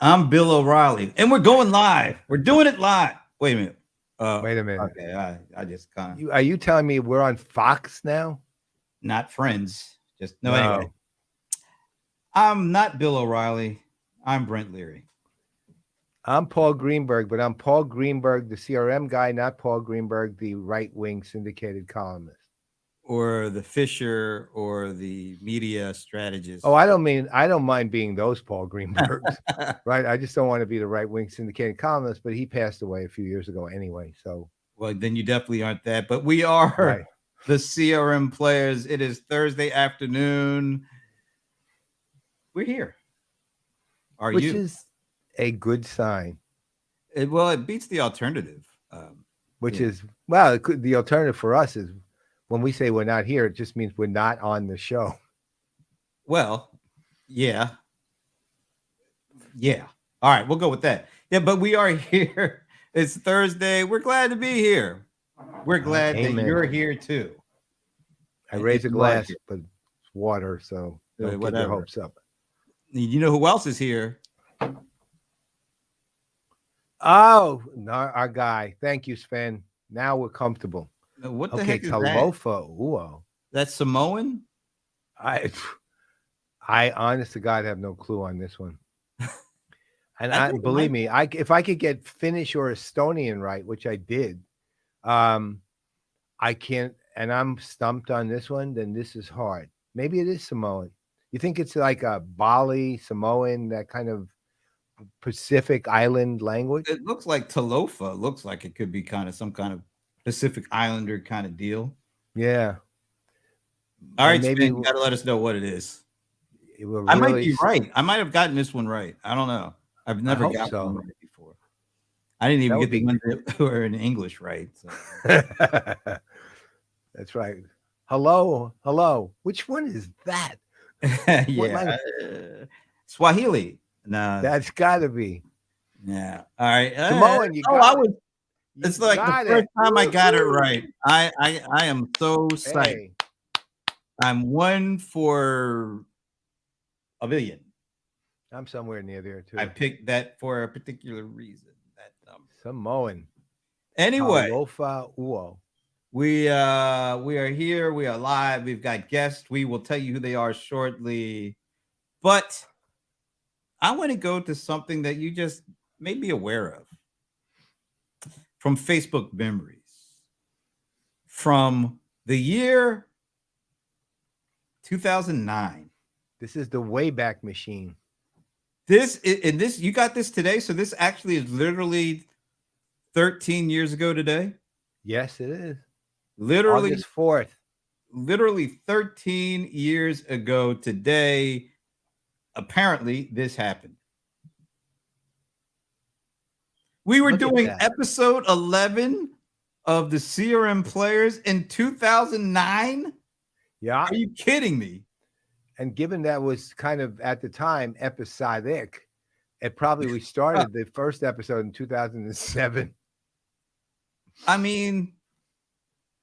I'm Bill O'Reilly, and we're going live. We're doing it live. Wait a minute. Wait a minute. Okay, I just kind of Are you telling me we're on Fox now? not friends. Just no. Anyway, No. I'm not Bill O'Reilly. I'm Brent Leary. I'm Paul Greenberg, but I'm Paul Greenberg, the CRM guy, not Paul Greenberg, the right-wing syndicated columnist. Or the Fisher, or the media strategist. Oh, I don't mind being those Paul Greenbergs, right? I just don't want to be the right-wing syndicated columnist, but he passed away a few years ago anyway. So, well, then you definitely aren't that. But we are right. the CRM Playaz. It is Thursday afternoon. We're here. Which is a good sign. It beats the alternative. The alternative for us is when we say we're not here, it just means we're not on the show. Well, yeah. Yeah. All right, we'll go with that. Yeah, but we are here. It's Thursday. We're glad to be here. We're glad that you're here too. I raise a glass, but it's water, so don't get your hopes up. You know who else is here? Oh, our guy. Thank you, Sven. Now we're comfortable. What the heck is Talofa. Ooh. That's Samoan? I honest to God have no clue on this one. And believe me, if I could get Finnish or Estonian right, which I did, I can't, and I'm stumped on this one, then this is hard. Maybe it is Samoan. You think it's like a Bali, Samoan, that kind of Pacific Island language? It looks like Talofa. It looks like it could be kind of some kind of Pacific Islander kind of deal. Yeah. All right, maybe you got to let us know what it is. I might be right. I might have gotten this one right. I don't know. I've never gotten one right before. I didn't even get the ones that were in English right. So. That's right. Hello. Which one is that? Yeah. Swahili. No. That's got to be. Yeah. All right. Samoan, it's like the first time I got it right. I am so psyched. Hey. I'm 1 for a billion. I'm somewhere near there too. I picked that for a particular reason. That number. Samoan. Anyway, we are here. We are live. We've got guests. We will tell you who they are shortly. But I want to go to something that you just may be aware of from Facebook memories from the year 2009. This is the Wayback Machine. You got this today, so this actually is literally 13 years ago today. Yes, it is. Literally August 4th. Literally 13 years ago today. Apparently, this happened. We were doing episode 11 of the CRM Playaz in 2009. Yeah. Are you kidding me? And given that was kind of at the time episodic, we started the first episode in 2007. I mean,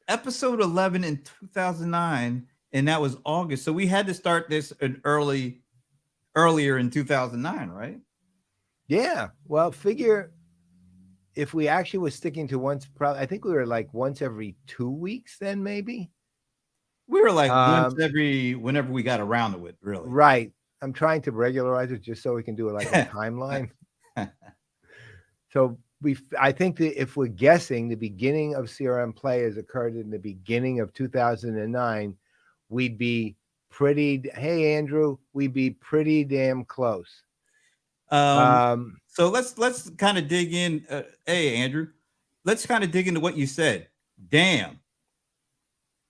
episode 11 in 2009, and that was August. So we had to start this earlier in 2009, right? Yeah. Well, figure if we actually was sticking to I think we were like once every 2 weeks then maybe. We were like once whenever we got around to it, really. Right. I'm trying to regularize it just so we can do it like a timeline. So I think that if we're guessing the beginning of CRM Playaz occurred in the beginning of 2009, we'd be hey Andrew, we'd be pretty damn close. So let's kind of dig in. Hey Andrew, let's kind of dig into what you said. Damn.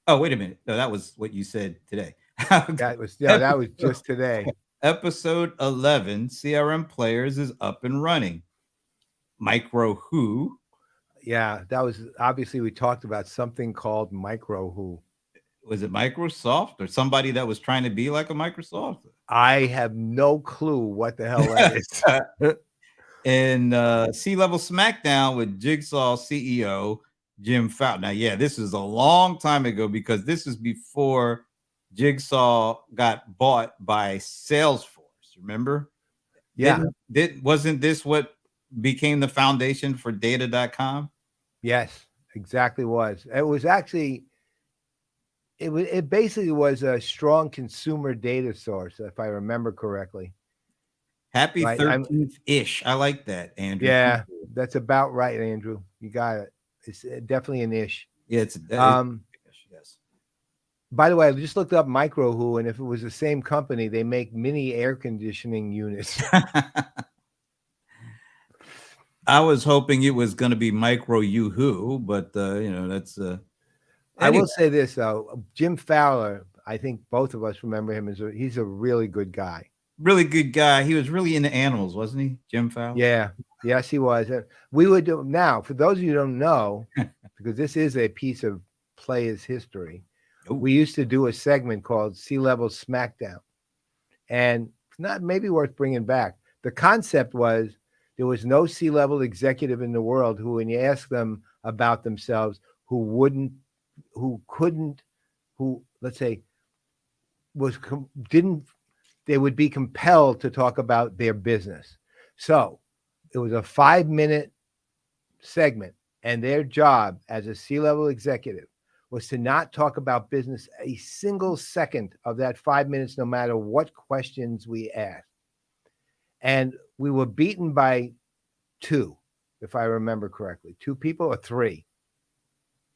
Oh, wait a minute. No, that was what you said today. That was just today. Episode 11, CRM Playaz is up and running. Micro Who? Yeah, that was obviously we talked about something called Micro Who. Was it Microsoft or somebody that was trying to be like a Microsoft? I have no clue what the hell that is. And C-Level Smackdown with Jigsaw CEO Jim Fountain. Now, yeah, this is a long time ago because this is before Jigsaw got bought by Salesforce. Remember? Yeah. Wasn't this what became the foundation for data.com? Yes, exactly was. It was actually it basically was a strong consumer data source, if I remember correctly. Happy 13th-ish. I like that, Andrew. Yeah, that's about right, Andrew. You got it. It's definitely an ish. Yeah, it's yes. By the way, I just looked up Micro-Who, and if it was the same company, they make mini air conditioning units. I was hoping it was going to be Micro Yoo-Hoo, but that's. I will say this though, Jim Fowler. I think both of us remember him as he's a really good guy. Really good guy. He was really into animals, wasn't he, Jim Fowler? Yeah, yes, he was. We would do now. For those of you who don't know, because this is a piece of Playaz history, we used to do a segment called C-Level Smackdown, and it's not maybe worth bringing back. The concept was there was no C-level executive in the world who, when you ask them about themselves, let's say they would be compelled to talk about their business. So it was a 5-minute segment, and their job as a C-level executive was to not talk about business a single second of that 5 minutes, no matter what questions we asked. And we were beaten by 2, if I remember correctly. 2 people or 3,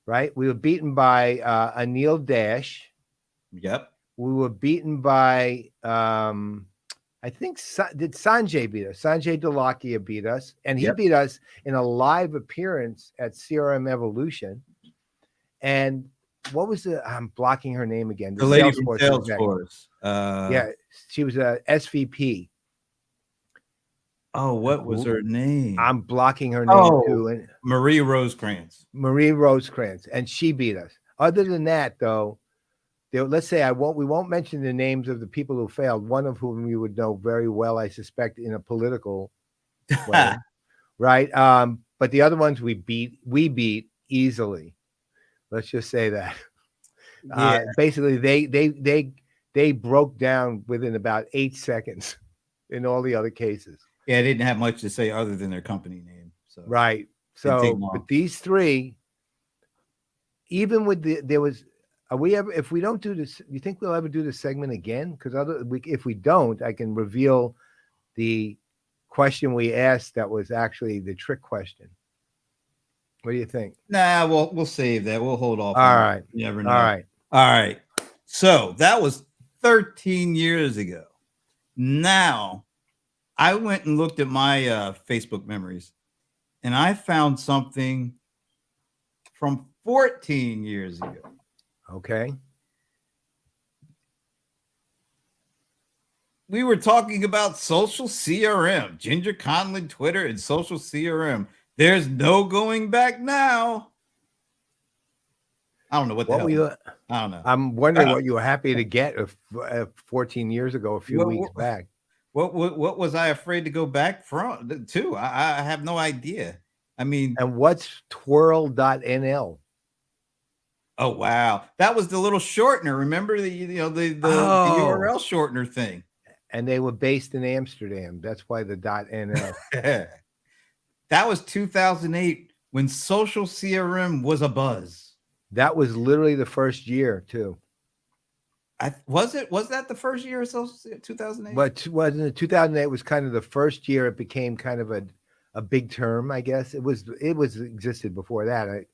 right? We were beaten by Anil Dash. Yep. We were beaten by, I think, did Sanjay beat us? Sanjay Dalakia beat us. And he beat us in a live appearance at CRM Evolution. And what was I'm blocking her name again. The lady from Salesforce. Yeah, she was a SVP. Oh, what was her name? I'm blocking her name too. And Marie Rosecrans. Marie Rosecrans, and she beat us. Other than that, though, let's say we won't mention the names of the people who failed. One of whom you would know very well, I suspect, in a political way, right? But the other ones we beat easily. Let's just say that. Yeah. Basically, they broke down within about 8 seconds in all the other cases. Yeah, they didn't have much to say other than their company name. So right. So, but these 3, even with if we don't do this, you think we'll ever do this segment again? Because if we don't, I can reveal the question we asked that was actually the trick question. What do you think? Nah, we'll save that. We'll hold off. All right. You never know. All right. So that was 13 years ago. Now, I went and looked at my Facebook memories, and I found something from 14 years ago. Okay. We were talking about social CRM, Ginger Conlon, Twitter, and social CRM. There's no going back now. I don't know what the hell. I don't know. I'm wondering what you were happy to get 14 years ago, a few weeks back. What was I afraid to go back to? I have no idea. I mean, and what's twirl.nl? Oh wow, that was the little shortener. Remember the URL shortener thing? And they were based in Amsterdam. That's why the .nl. That was 2008 when social CRM was a buzz. That was literally the first year too. Was that the first year of social 2008? But wasn't it 2008 was kind of the first year it became kind of a big term, I guess. It was existed before that.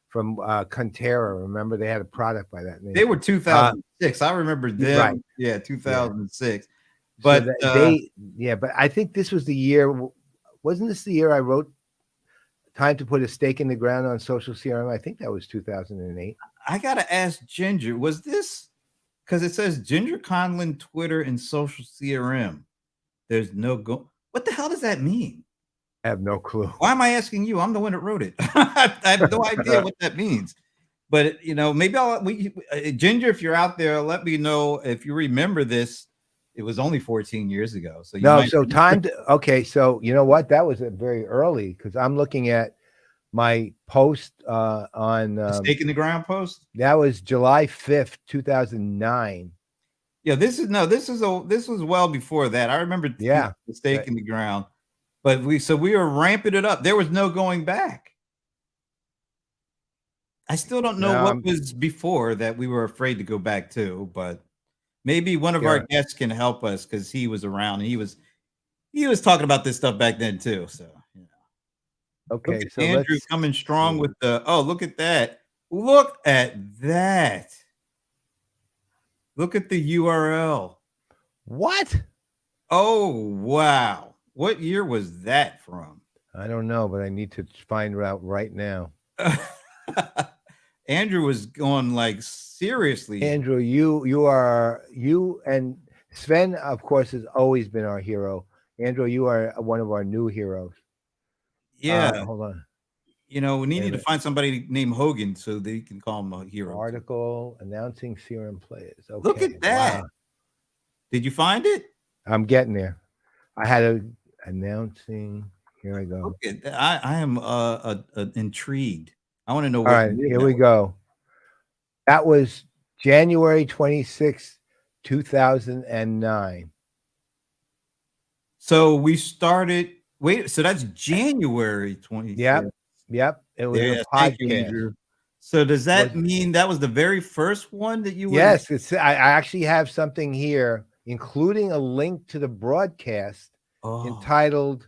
From Contera, remember they had a product by that name. They were 2006. I remember them. Right. Yeah, 2006. Yeah. But but I think this was the year. Wasn't this the year I wrote Time to Put a Stake in the Ground on Social CRM? I think that was 2008. I gotta ask Ginger, was this because it says Ginger Conlon, Twitter, and social CRM? There's no go. What the hell does that mean? I have no clue. Why am I asking you? I'm the one that wrote it. I have no idea what that means. But maybe Ginger, if you're out there, let me know if you remember this. It was only 14 years ago. So so you know what? That was very early because I'm looking at my post on Stake in the Ground post. That was July 5th, 2009. Yeah, this was well before that. I remember Yeah. the stake in the ground, but we were ramping it up. There was no going back. I still don't know what was before that we were afraid to go back to, but maybe one of our guests can help us because he was around and he was talking about this stuff back then too. So okay, so Andrew coming strong with the look at that. Look at that. Look at the URL. What? Oh, wow. What year was that from? I don't know, but I need to find out right now. Andrew was going like seriously. Andrew, you and Sven, of course, has always been our hero. Andrew, you are one of our new heroes. Yeah. Hold on. We needed to find somebody named Hogan so they can call him a hero. Article announcing CRM Playaz. Okay. Look at that. Wow. Did you find it? I'm getting there. I had announcing. Here I go. Okay. I am intrigued. I want to know what. All right, here we go. That was January 26th, 2009. So we started. Wait, so that's January 26th. Yep. It was a podcast. So does that mean that was the very first one that you? Yes, I actually have something here, including a link to the broadcast entitled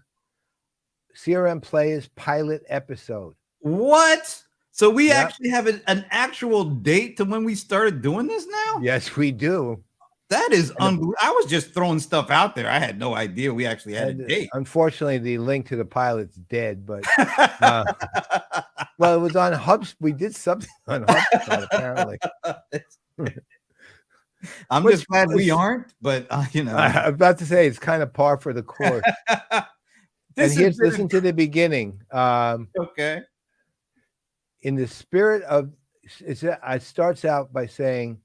CRM Playaz pilot episode. What? So we actually have an actual date to when we started doing this now? Yes, we do. That is unbelievable. I was just throwing stuff out there. I had no idea we actually had a date. Unfortunately, the link to the pilot's dead, but well, it was on Hubs. We did something on HubSpot, apparently. I'm just glad we aren't, but I'm about to say it's kind of par for the course. And here's listen to the beginning. Okay. In the spirit of it starts out by saying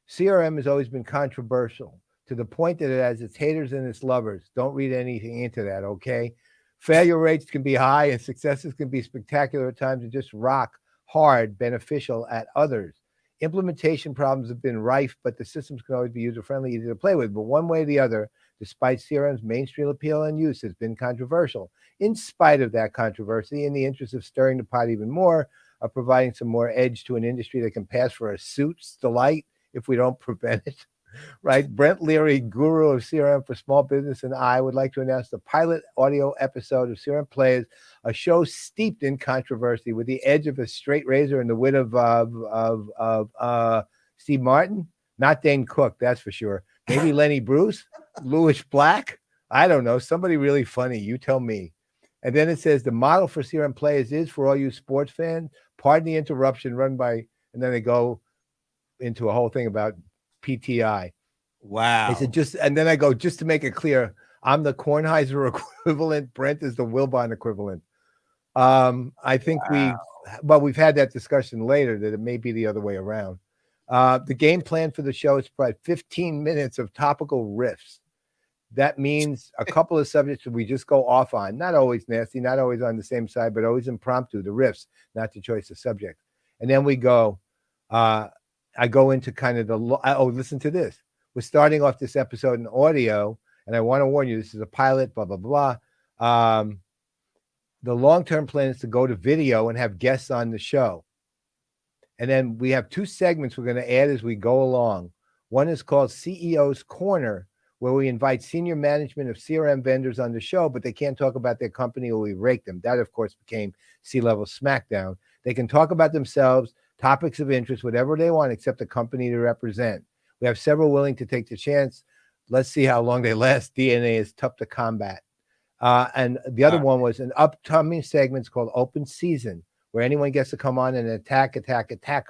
CRM has always been controversial to the point that it has its haters and its lovers. Don't read anything into that, okay? Failure rates can be high and successes can be spectacular at times and just rock hard, beneficial at others. Implementation problems have been rife, but the systems can always be user-friendly, easy to play with. But one way or the other, despite CRM's mainstream appeal and use, has been controversial. In spite of that controversy, in the interest of stirring the pot even more, of providing some more edge to an industry that can pass for a suit's delight if we don't prevent it, right? Brent Leary, guru of CRM for small business, and I would like to announce the pilot audio episode of CRM Playaz, a show steeped in controversy with the edge of a straight razor and the wit of Steve Martin, not Dane Cook, that's for sure. Maybe Lenny Bruce, Louis Black, I don't know, somebody really funny, you tell me. And then it says the model for CRM Playaz is for all you sports fans. Pardon the interruption, run by, and then they go into a whole thing about PTI. Wow. They said and then I go, just to make it clear, I'm the Kornheiser equivalent. Brent is the Wilbon equivalent. I think we've had that discussion later that it may be the other way around. The game plan for the show is probably 15 minutes of topical riffs. That means a couple of subjects that we just go off on, not always nasty, not always on the same side, but always impromptu, the riffs, not the choice of subject. And then we go, I go into kind of listen to this. We're starting off this episode in audio, and I want to warn you, this is a pilot, blah, blah, blah. The long-term plan is to go to video and have guests on the show. And then we have two segments we're going to add as we go along. One is called CEO's Corner, where we invite senior management of CRM vendors on the show, but they can't talk about their company or we rake them. That, of course, became C-Level Smackdown. They can talk about themselves, topics of interest, whatever they want, except the company to represent. We have several willing to take the chance. Let's see how long they last. DNA is tough to combat. And the other one was an upcoming segment called Open Season, where anyone gets to come on and attack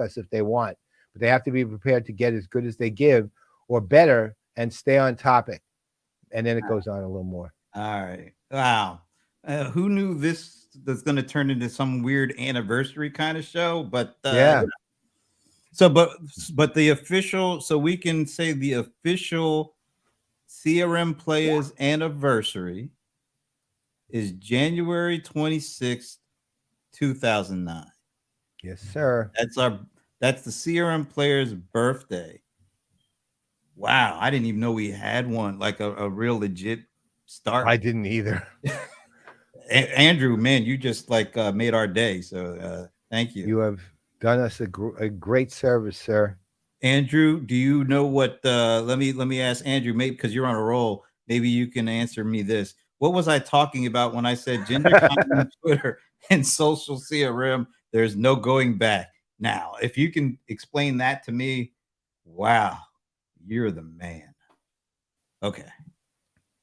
us if they want. But they have to be prepared to get as good as they give or better and stay on topic. And then it goes on a little more. All right. Wow. Who knew this was going to turn into some weird anniversary kind of show? But yeah. So, but the official, so we can say the official CRM Playaz anniversary is January 26th, 2009. Yes, sir. That's the CRM Playaz birthday. Wow, I didn't even know we had one, like a real legit start. I didn't either. Andrew, man, you just like made our day. So thank you. You have done us a great service, sir. Andrew, do you know what? Let me ask Andrew, maybe because you're on a roll. Maybe you can answer me this. What was I talking about when I said gender content Twitter and social CRM? There's no going back. Now, if you can explain that to me, wow, you're the man. Okay,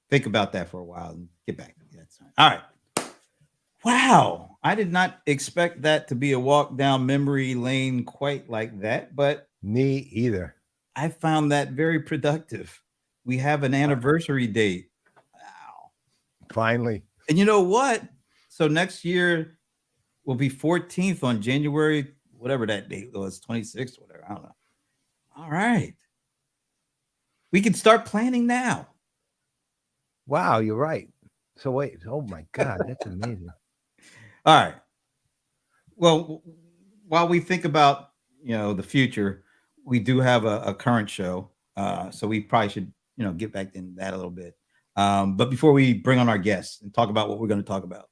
think about that for a while and get back to me. That's fine. All right. Wow, I did not expect that to be a walk down memory lane quite like that, but me either. I found that very productive. We have an anniversary date. Wow. Finally. And you know what? So next year will be 14th on January, whatever that date was, 26th, whatever. I don't know. All right. We can start planning now. Wow, you're right. So wait, oh my God, that's amazing. All right. Well, while we think about, the future, we do have a current show. So we probably should, get back into that a little bit. But before we bring on our guests and talk about what we're going to talk about,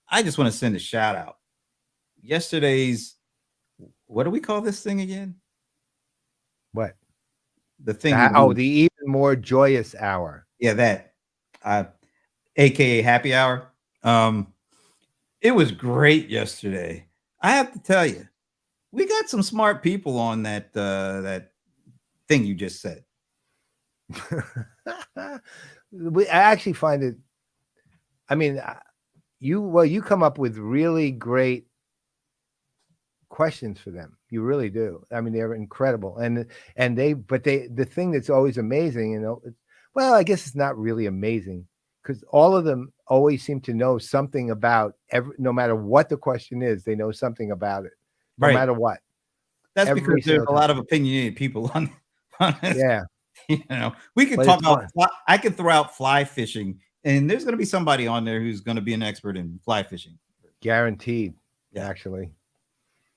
I just want to send a shout out. Yesterday's, what do we call this thing again? What? The thing. The even more joyous hour. Yeah, that. AKA happy hour. It was great yesterday. I have to tell you, we got some smart people on that thing you just said. I actually find it. I mean, you come up with really great questions for them. You really do. I mean, they're incredible, and the thing that's always amazing, well, I guess it's not really amazing because all of them always seem to know something about no matter what the question is, they know something about it, no matter what. That's because there's a lot of opinionated people on this. Yeah. We could talk about, I could throw out fly fishing, and there's going to be somebody on there who's going to be an expert in fly fishing. Guaranteed, actually.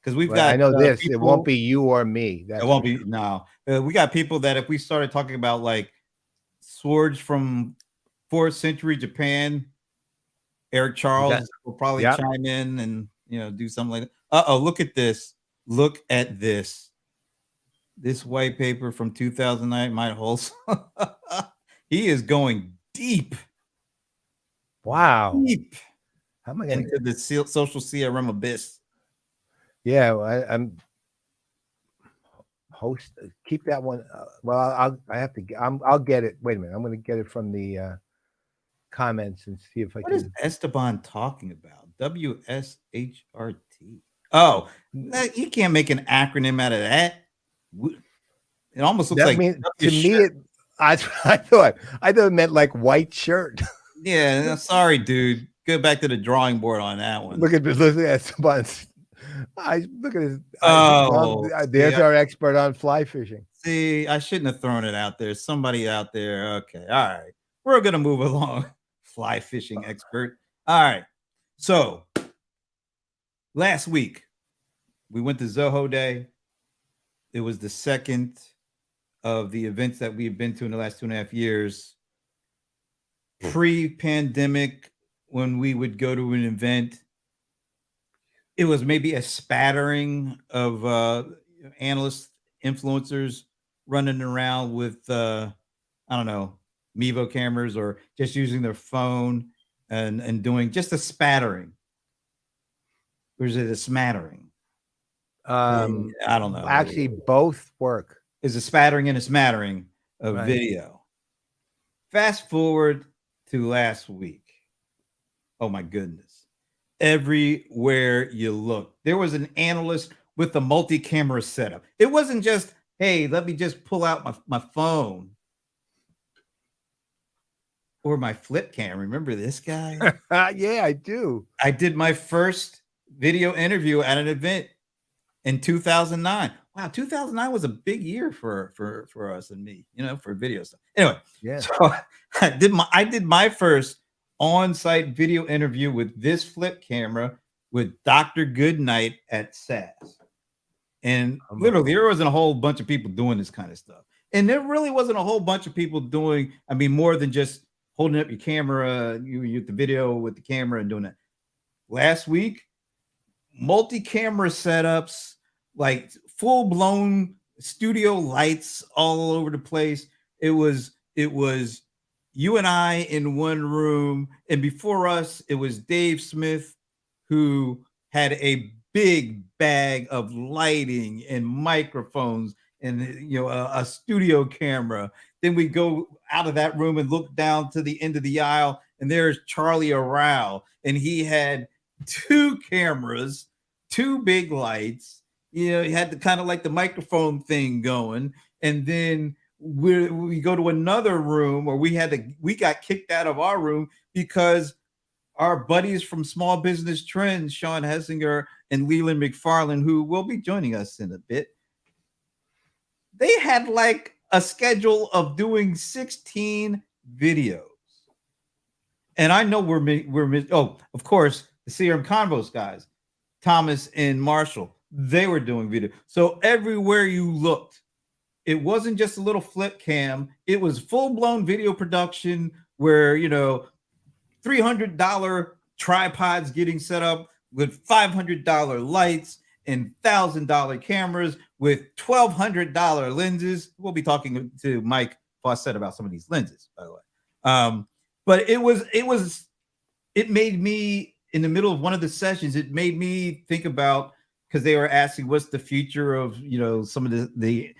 Because we've got, I know this, people, it won't be you or me. It won't be, no. We got people that if we started talking about like swords from 4th century Japan, Eric Charles will probably chime in and, do something like that. Look at this. Look at this. This white paper from 2009 might hold. He is going deep. Wow. Deep. How am I into the social CRM abyss? Yeah, I'm host. Keep that one. Well, I'll get it. Wait a minute. I'm going to get it from the comments and see if I can. What is Esteban talking about? WSHRT. Oh, you can't make an acronym out of that. It almost looks like to me. I thought it meant like white shirt. Yeah, sorry, dude. Go back to the drawing board on that one. Look at Esteban's. Look at his. There's our expert on fly fishing. See, I shouldn't have thrown it out there. Somebody out there. Okay, all right. We're gonna move along. Fly fishing expert. All right. So last week we went to ZohoDay. It was the second of the events that we've been to in the last 2.5 years. Pre-pandemic, when we would go to an event, it was maybe a spattering of analysts, influencers running around with, I don't know, Mevo cameras or just using their phone and doing just a spattering. Or is it a smattering? I don't know. Actually, both work. Is a spattering and a smattering of video. Fast forward to last week. Oh my goodness. Everywhere you look, there was an analyst with a multi-camera setup. It wasn't just, hey, let me just pull out my phone or my flip cam. Remember this guy? Yeah, I do. I did my first video interview at an event in 2009. Wow, 2009 was a big year for us and me, for video stuff. Anyway, so I did my first on-site video interview with this flip camera with Dr. Goodnight at SAS. And literally there wasn't a whole bunch of people doing this kind of stuff. And there really wasn't a whole bunch of people doing, I mean, more than just holding up your camera, you the video with the camera and doing it. Last week, multi-camera setups, like full-blown studio lights all over the place. It was you and I in one room, and before us, it was Dave Smith, who had a big bag of lighting and microphones and a studio camera. Then we go out of that room and look down to the end of the aisle, and there's Charlie Arrau, and he had 2 cameras, 2 big lights. He had the kind of like the microphone thing going, and then we go to another room, or we got kicked out of our room because our buddies from Small Business Trends, Shawn Hessinger and Leland McFarland, who will be joining us in a bit, they had like a schedule of doing 16 videos. And I know of course, the CRM Convos guys, Thomas and Marshall, they were doing video. So everywhere you looked, it wasn't just a little flip cam. It was full-blown video production where, $300 tripods getting set up with $500 lights and $1,000 cameras with $1,200 lenses. We'll be talking to Mike Fauscette about some of these lenses, by the way. But it made me, in the middle of one of the sessions, it made me think about, because they were asking what's the future of some of the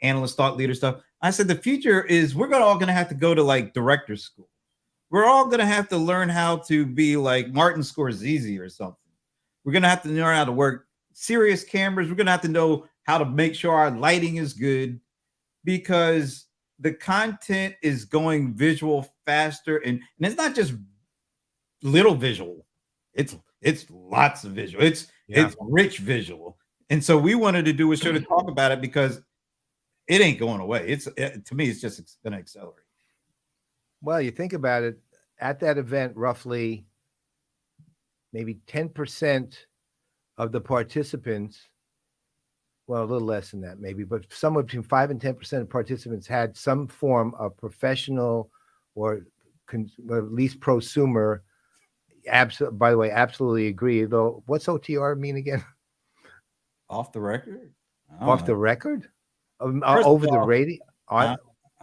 analyst thought leader stuff. I said the future is we're all going to have to go to like director school. We're all going to have to learn how to be like Martin Scorsese or something. We're going to have to learn how to work serious cameras. We're going to have to know how to make sure our lighting is good, because the content is going visual faster, and it's not just little visual. It's lots of visual. It's rich visual. And so we wanted to do a show to talk about it because it ain't going away. To me, it's just going to accelerate. Well, you think about it, at that event, roughly maybe 10% of the participants, well, a little less than that maybe, but somewhere between 5 and 10% of participants had some form of professional or at least prosumer. By the way, absolutely agree. Though, what's OTR mean again? Off the record? Off the record? Over the radio?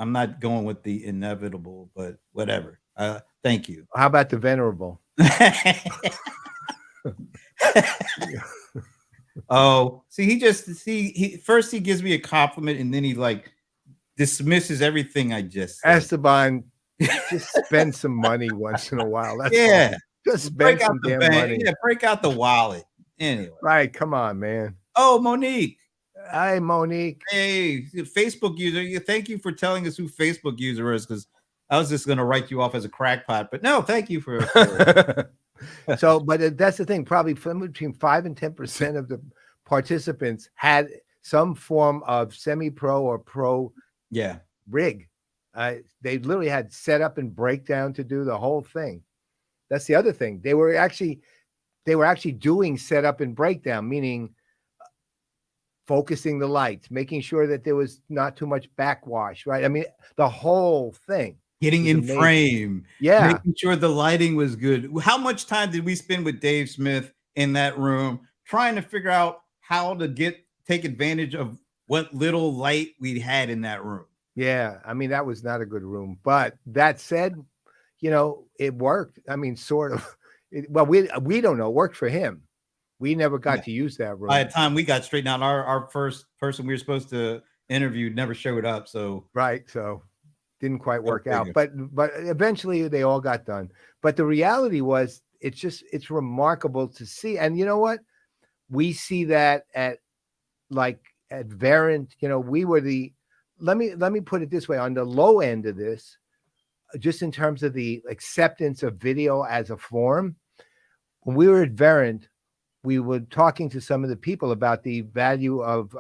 I'm not going with the inevitable, but whatever. Thank you. How about the venerable? Oh, see, he first he gives me a compliment, and then he like dismisses everything I just said. Esteban, just spend some money once in a while. That's all. Just spend some damn money. Yeah, break out the wallet. Anyway. Right, come on, man. Oh, Monique. Hi, Monique. Hey, Facebook user. Thank you for telling us who Facebook user is, because I was just going to write you off as a crackpot. But no, thank you for So, but that's the thing. Probably between 5 and 10% of the participants had some form of semi-pro or pro rig. They literally had setup and breakdown to do the whole thing. That's the other thing. They were actually doing setup and breakdown, meaning focusing the lights, making sure that there was not too much backwash, right? I mean, the whole thing. Getting in frame. Yeah. Making sure the lighting was good. How much time did we spend with Dave Smith in that room trying to figure out how to take advantage of what little light we had in that room? Yeah. I mean, that was not a good room. But that said, it worked. I mean, sort of. Well, we don't know. It worked for him. We never got to use that room. By the time we got straightened out, our first person we were supposed to interview never showed up. So didn't quite work out. But eventually they all got done. But the reality was, it's remarkable to see. And you know what? We see that at Verint. We were let me put it this way, on the low end of this, just in terms of the acceptance of video as a form. When we were at Verint, we were talking to some of the people about the value of,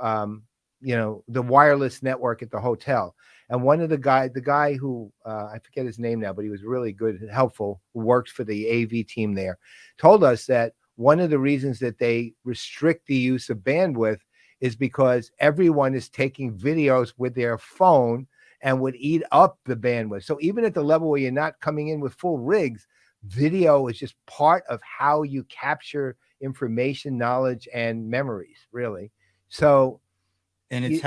the wireless network at the hotel. And one of the guy who, I forget his name now, but he was really good and helpful, who worked for the AV team there, told us that one of the reasons that they restrict the use of bandwidth is because everyone is taking videos with their phone and would eat up the bandwidth. So even at the level where you're not coming in with full rigs, video is just part of how you capture information, knowledge, and memories, really. So, and it's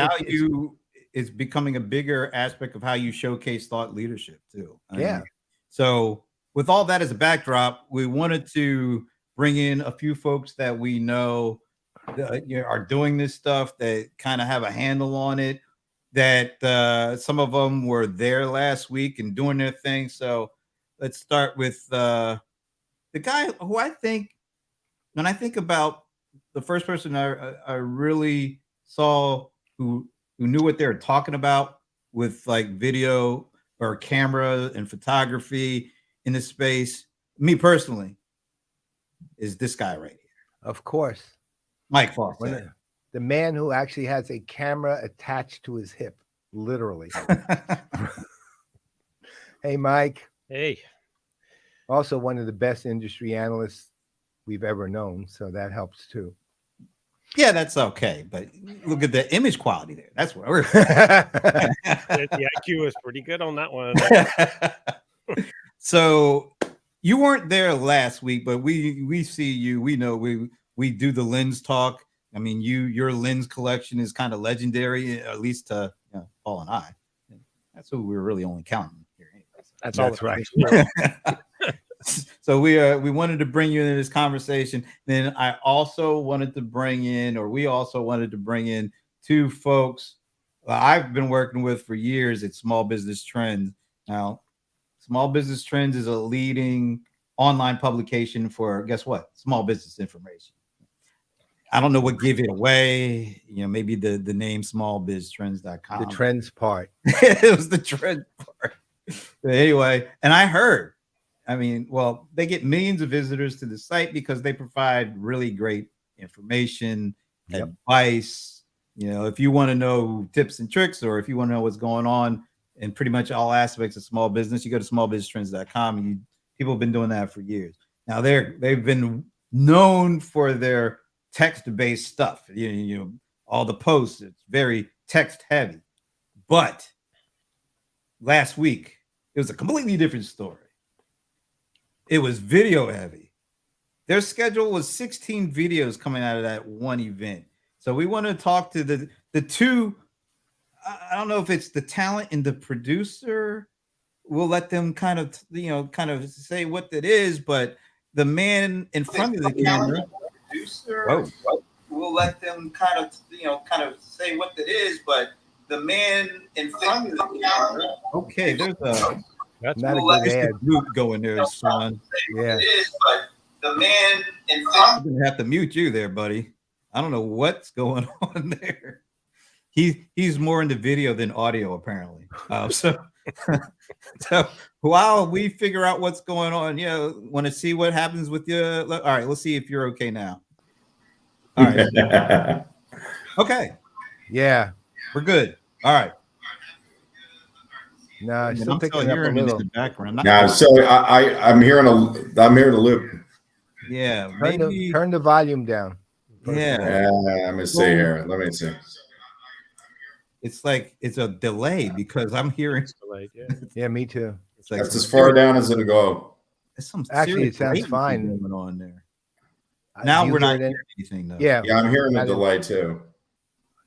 it's becoming a bigger aspect of how you showcase thought leadership too. I mean, so with all that as a backdrop, we wanted to bring in a few folks that we know that, are doing this stuff, that kind of have a handle on it, that some of them were there last week and doing their thing. So let's start with the guy who I think, when I think about the first person I really saw who knew what they were talking about with like video or camera and photography in this space, me personally, is this guy right here. Of course. Mike Fauscette. The man who actually has a camera attached to his hip, literally. Hey, Mike. Hey. Also one of the best industry analysts we've ever known, so that helps too. Yeah, that's okay, but look at the image quality there. That's what we're. The IQ is pretty good on that one. So you weren't there last week, but we see you. We know we do the lens talk. I mean, your lens collection is kind of legendary, at least to Paul and I. That's who we're really only counting here. That's all that's right. So we wanted to bring you into this conversation. Then we also wanted to bring in two folks I've been working with for years at Small Business Trends. Now, Small Business Trends is a leading online publication for, guess what? Small business information. I don't know what gave it away. Maybe the name smallbiztrends.com. The trends part. It was the trend part. But anyway, and I heard, they get millions of visitors to the site because they provide really great information, advice. If you want to know tips and tricks, or if you want to know what's going on in pretty much all aspects of small business, you go to smallbiztrends.com, and people have been doing that for years. Now they've been known for their text-based stuff. All the posts, it's very text heavy. But last week, it was a completely different story. It was video heavy. Their schedule was 16 videos coming out of that one event. So we want to talk to the two. I don't know if it's the talent and the producer. We'll let them kind of say what it is, but the man in front of the camera, producer. We'll let them kind of say what it is, but the man in front of the camera. Okay, there's that's not a good ad. Loop going there, Shawn. Yeah. It is, but the man in front. I'm gonna have to mute you there, buddy. I don't know what's going on there. He's more into video than audio, apparently. So while we figure out what's going on, want to see what happens with you. All right, let's see if you're okay now. All right. Okay. Yeah. We're good. All right. No, still picking up a little. In the background. No, so I'm hearing a loop. Yeah. Turn the volume down. Yeah. Let me see here. Let me see. It's like it's a delay because I'm hearing. Delayed, yeah, me too. It's like that's as far down as it'll go. Actually, it sounds fine. Going on there. Now we're not hearing anything though. Yeah, I'm hearing a delay too.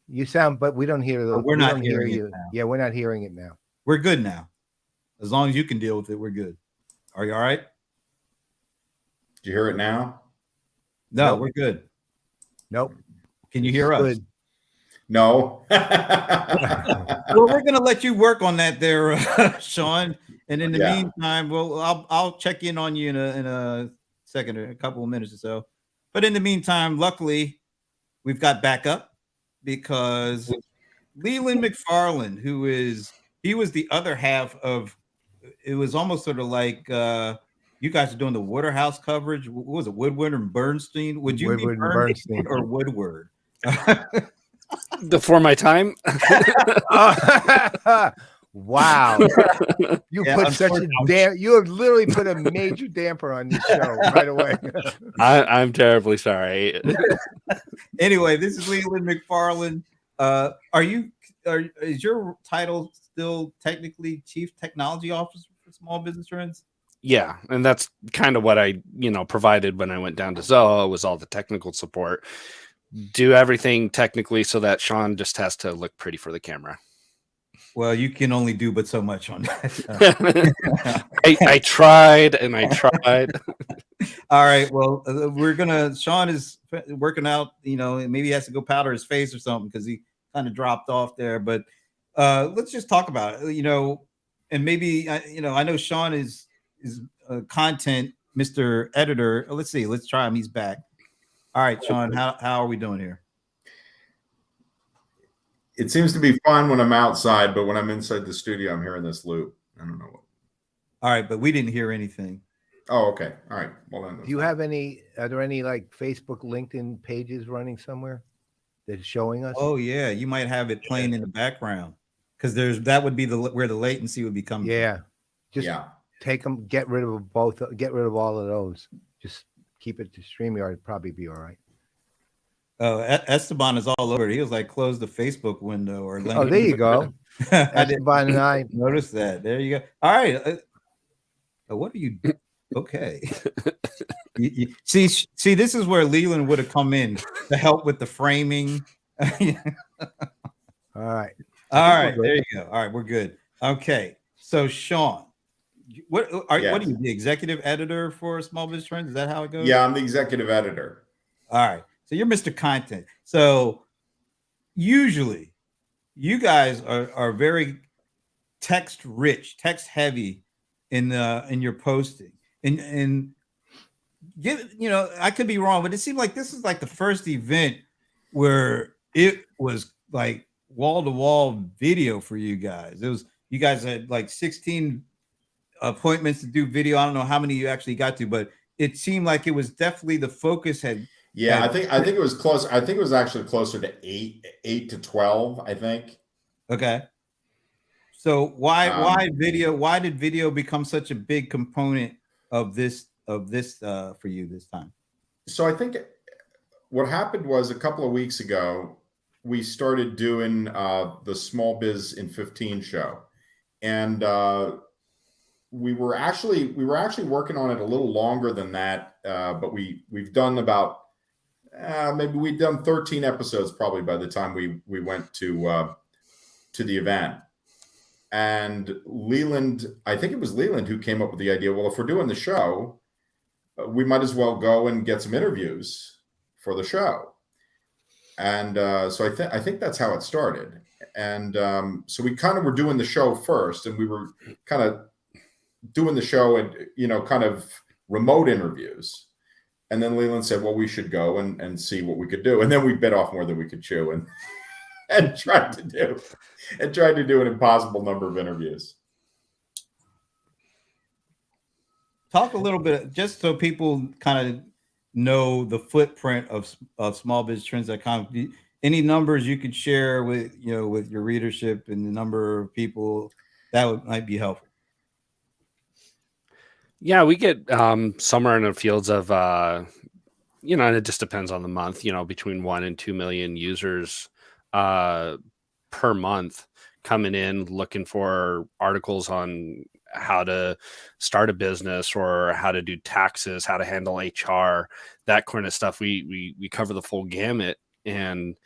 You sound, but we don't hear the. We're not hearing you. Yeah, we're not hearing it now. We're good now. As long as you can deal with it, we're good. Are you all right? Do you hear it now? No, nope. We're good. Nope. Can you hear us? Good. No. Well, we're gonna let you work on that there, Shawn. And in the meantime, I'll check in on you in a second or a couple of minutes or so. But in the meantime, luckily, we've got backup because Leland McFarland, he was the other half of. It was almost sort of like you guys are doing the Waterhouse coverage. What was it, Woodward and Bernstein? Would you Woodward be Bernstein or Woodward? Before my time. Wow. You put such a you have literally put a major damper on this show right away. I'm terribly sorry. Anyway, this is Leland McFarland. Is your title still technically Chief Technology Officer for Small Business Trends? Yeah, and that's kind of what I, provided when I went down to Zoho, was all the technical support. Do everything technically so that Shawn just has to look pretty for the camera. Well, you can only do but so much on that. I tried and I tried. All right. Well, Shawn is working out, maybe he has to go powder his face or something because he kind of dropped off there. But let's just talk about it, and maybe, I know Shawn is content, Mr. Editor. Let's see. Let's try him. He's back. All right, Shawn, how are we doing here? It seems to be fun when I'm outside, but when I'm inside the studio, I'm hearing this loop. I don't know what. All right, but we didn't hear anything. Oh, okay. All right. Well, then. Do you have any? Are there any like Facebook, LinkedIn pages running somewhere that's showing us? Oh yeah, you might have it playing in the background because that would be where the latency would be coming. Yeah, just take them. Get rid of both. Get rid of all of those. Just keep it to StreamYard. It'd probably be all right. Esteban is all over it. He was like, close the Facebook window or. Oh, there you go. Esteban and I noticed that. There you go. All right. What are you? Okay. See, this is where Leland would have come in to help with the framing. All right. There you go. All right, we're good. Okay. So Shawn, what are you, the executive editor for Small Business Trends? Is that how it goes? Yeah, I'm the executive editor. All right. So you're Mr. Content. So usually you guys are very text rich, text heavy in your posting. And I could be wrong, but it seemed like this is like the first event where it was like wall-to-wall video for you guys. You guys had like 16 appointments to do video. I don't know how many you actually got to, but it seemed like it was definitely the focus had. Yeah, I think it was close. I think it was actually closer to 8 to 12, I think. Okay. So why video? Why did video become such a big component of this for you this time? So I think what happened was a couple of weeks ago, we started doing the Small Biz in 15 show. And we were actually working on it a little longer than that. But we've done about maybe we'd done 13 episodes probably by the time we went to the event. And Leland, I think it was Leland who came up with the idea, well, if we're doing the show, we might as well go and get some interviews for the show. And so I think that's how it started. And so we kind of were doing the show first, and we were kind of doing the show and, kind of remote interviews. And then Leland said, well, we should go and see what we could do. And then we bit off more than we could chew and tried to do an impossible number of interviews. Talk a little bit, just so people kind of know the footprint of smallbiztrends.com. Any numbers you could share with your readership and the number of people might be helpful. Yeah, we get somewhere in the fields of and it just depends on the month, between 1 and 2 million users per month coming in looking for articles on how to start a business or how to do taxes, how to handle HR, that kind of stuff. We cover the full gamut, and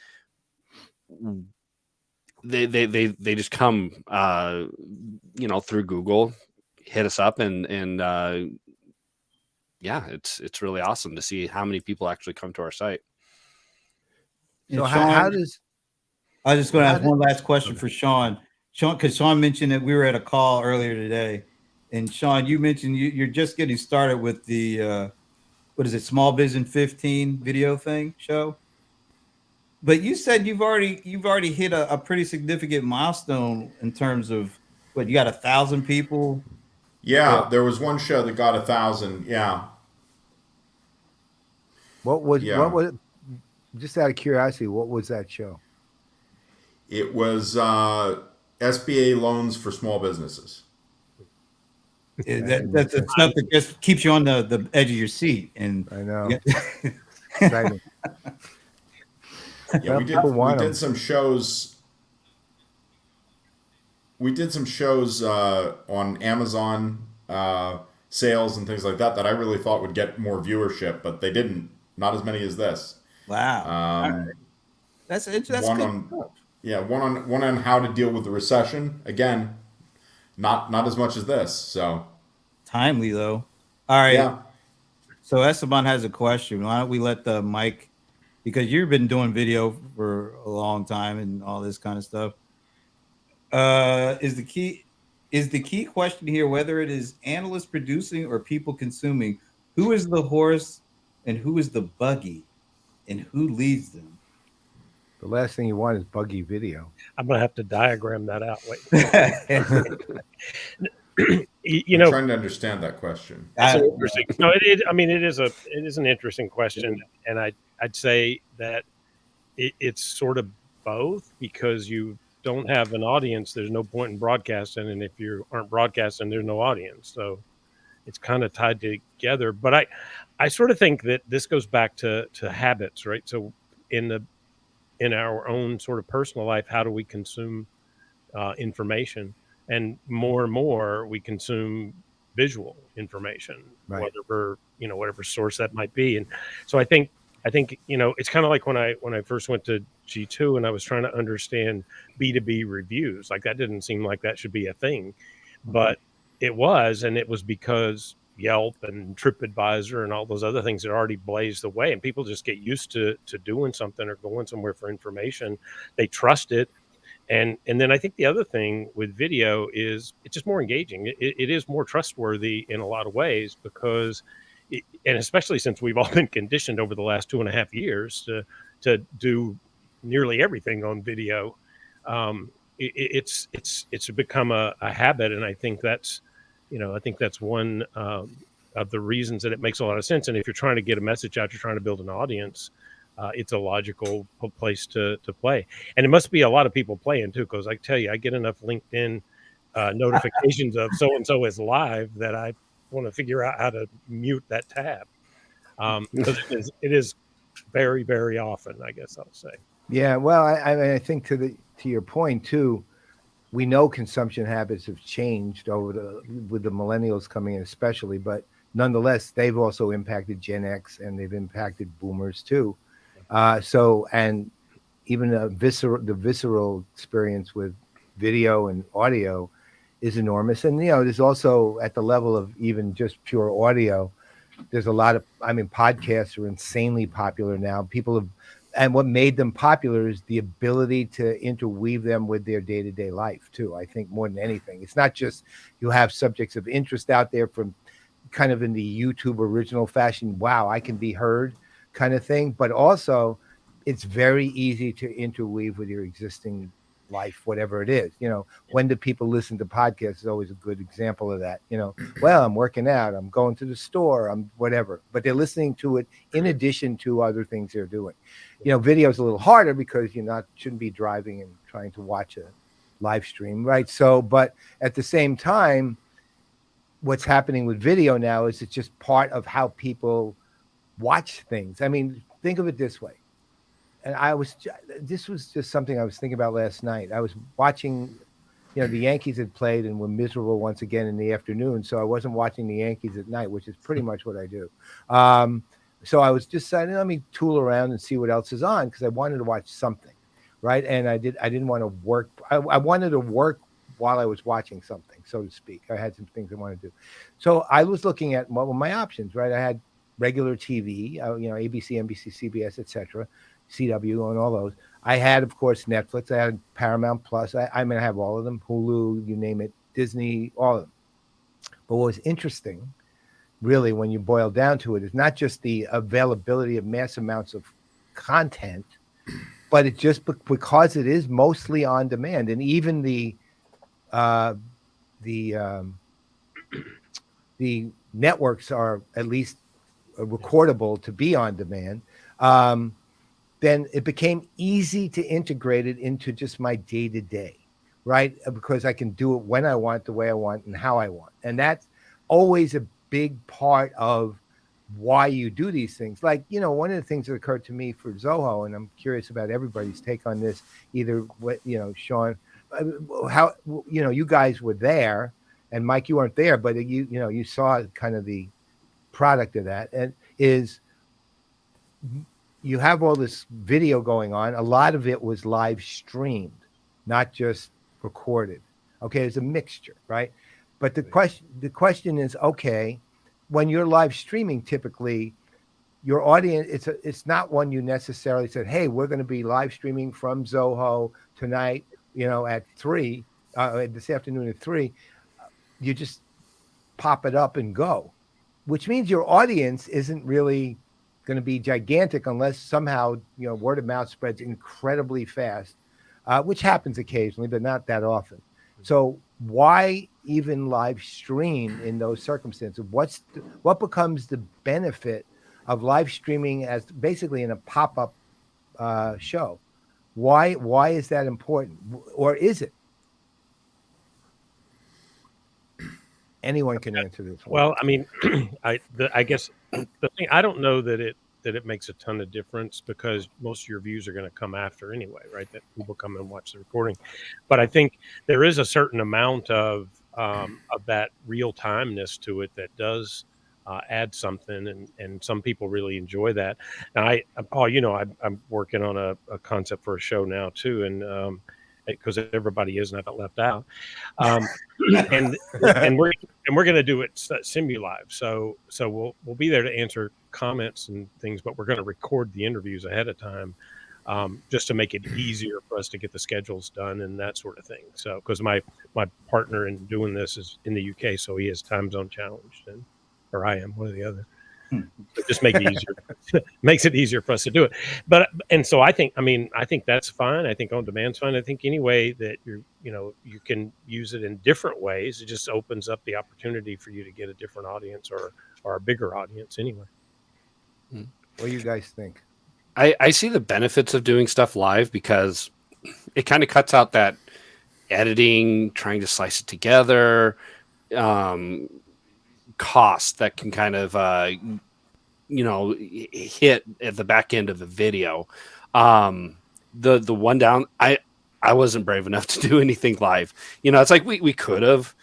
they just come through Google, hit us up, and it's really awesome to see how many people actually come to our site. So how does I was just going to ask one last question for Shawn. Shawn, because Shawn mentioned that we were at a call earlier today, and Shawn, you mentioned you're just getting started with the Small Biz in 15 video show. But you said you've already hit a pretty significant milestone in terms of you got 1,000 people. Yeah, there was one show that got 1,000. Yeah. What was just out of curiosity, what was that show? It was SBA loans for small businesses. That's the stuff that just keeps you on the edge of your seat. And I know. Exciting. Yeah, we did some shows. We did some shows on Amazon sales and things like that I really thought would get more viewership, but they didn't. Not as many as this. Wow. That's one good on stuff. Yeah, one on how to deal with the recession. Again, not as much as this. So timely though. All right. Yeah. So Esteban has a question. Why don't we let the Mike, because you've been doing video for a long time and all this kind of stuff. Is the key question here whether it is analysts producing or people consuming? Who is the horse and who is the buggy, and who leads them? The last thing you want is buggy video. I'm gonna have to diagram that out. Wait. I'm trying to understand that question. That's interesting. No, it is an interesting question, and I'd say that it's sort of both, because you don't have an audience, there's no point in broadcasting, and if you aren't broadcasting, there's no audience. So it's kind of tied together. But I sort of think that this goes back to habits, right? So in our own sort of personal life, how do we consume information? And more we consume visual information, right, whatever source that might be. And so I think it's kind of like when I first went to G2 and I was trying to understand B2B reviews. Like, that didn't seem like that should be a thing, but it was, and it was because Yelp and TripAdvisor and all those other things had already blazed the way, and people just get used to doing something or going somewhere for information. They trust it. And then I think the other thing with video is it's just more engaging. It is more trustworthy in a lot of ways, because and especially since we've all been conditioned over the last 2.5 years to do nearly everything on video. It's become a habit. And I think that's one of the reasons that it makes a lot of sense. And if you're trying to get a message out, you're trying to build an audience, it's a logical place to play. And it must be a lot of people playing too, because I tell you, I get enough LinkedIn notifications of so-and-so is live that I want to figure out how to mute that tab, because it is very, very often, I guess I'll say. Yeah, well, I think to your point too, we know consumption habits have changed with the millennials coming in especially, but nonetheless, they've also impacted Gen X and they've impacted boomers too. And even the visceral experience with video and audio is enormous. And, there's also at the level of even just pure audio, there's a lot of, podcasts are insanely popular now. And what made them popular is the ability to interweave them with their day-to-day life too. I think more than anything, it's not just you have subjects of interest out there from kind of in the YouTube original fashion. Wow, I can be heard kind of thing, but also it's very easy to interweave with your existing life, whatever it is. When do people listen to podcasts is always a good example of that. Well, I'm working out, I'm going to the store, I'm whatever, but they're listening to it in addition to other things they're doing. Video is a little harder because shouldn't be driving and trying to watch a live stream, right? So, but at the same time, what's happening with video now is it's just part of how people watch things. Think of it this way. And this was just something I was thinking about last night. I was watching, the Yankees had played and were miserable once again in the afternoon. So I wasn't watching the Yankees at night, which is pretty much what I do. So I was just saying, let me tool around and see what else is on, because I wanted to watch something, right? And I didn't want to work. I wanted to work while I was watching something, so to speak. I had some things I wanted to do. So I was looking at what were my options, right? I had regular TV, ABC, NBC, CBS, etc., CW, and all those. I had, of course, Netflix. I had Paramount Plus. I have all of them, Hulu, you name it, Disney, all of them. But what was interesting, really, when you boil down to it, is not just the availability of mass amounts of content, but it just because it is mostly on demand, and even the networks are at least recordable to be on demand. Then it became easy to integrate it into just my day-to-day, right? Because I can do it when I want, the way I want, and how I want. And that's always a big part of why you do these things. Like, you know, one of the things that occurred to me for Zoho, and I'm curious about everybody's take on this, either what, you know, Shawn, how, you know, you guys were there, and Mike, you weren't there, but you know, you saw kind of the product of that, and is you have all this video going on. A lot of it was live streamed, not just recorded. Okay, there's a mixture, right? But the question is, okay, when you're live streaming, typically your audience, it's not one you necessarily said, hey, we're going to be live streaming from Zoho tonight, you know, at 3, this afternoon at 3. You just pop it up and go, which means your audience isn't really going to be gigantic unless somehow, you know, word of mouth spreads incredibly fast, which happens occasionally, but not that often. So why even live stream in those circumstances? What becomes the benefit of live streaming as basically in a pop-up show? Why is that important, or is it? Anyone can answer this one. Well, I mean, I guess the thing, I don't know that it makes a ton of difference, because most of your views are going to come after anyway, right? That people come and watch the recording. But I think there is a certain amount of that real timeness to it that does add something, and some people really enjoy that. And Paul, you know, I'm working on a concept for a show now too, and because everybody is, and I got left out. And we're going to do it simu-live. So we'll be there to answer comments and things, but we're going to record the interviews ahead of time, just to make it easier for us to get the schedules done and that sort of thing. So, because my partner in doing this is in the UK, so he is time zone challenged, or I am, one or the other. It just makes it easier. Makes it easier for us to do it. And so I think that's fine. I think on demand's fine. I think any way that you can use it in different ways, it just opens up the opportunity for you to get a different audience, or a bigger audience anyway. What do you guys think? I see the benefits of doing stuff live, because it kind of cuts out that editing, trying to slice it together, cost that can kind of hit at the back end of the video. The one down, I wasn't brave enough to do anything live. You know, it's like we could have,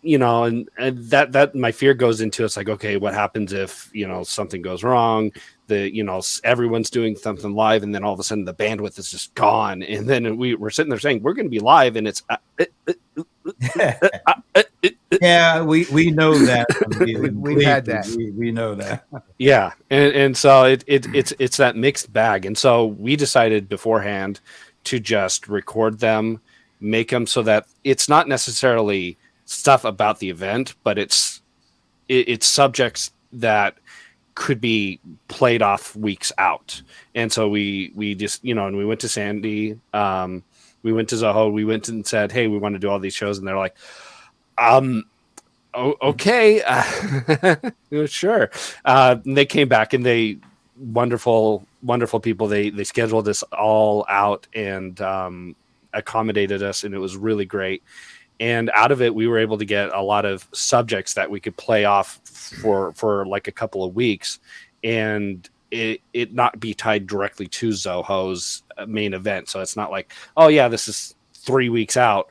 you know, and that my fear goes into, it's like, okay, what happens if, you know, something goes wrong? Everyone's doing something live, and then all of a sudden the bandwidth is just gone, and then we're sitting there saying we're going to be live, and it's yeah, we know that. We've had that. We know that. Yeah, and so it's that mixed bag, and so we decided beforehand to just record them, make them so that it's not necessarily stuff about the event, but it's subjects that could be played off weeks out. And so we just, you know, and we went to Sandy, we went to Zoho, we went and said, hey, we want to do all these shows, and they're like, okay, sure. They came back, and they wonderful people. They scheduled this all out and accommodated us, and it was really great. And out of it, we were able to get a lot of subjects that we could play off for like a couple of weeks, and it not be tied directly to Zoho's main event. So it's not like, oh yeah, this is 3 weeks out,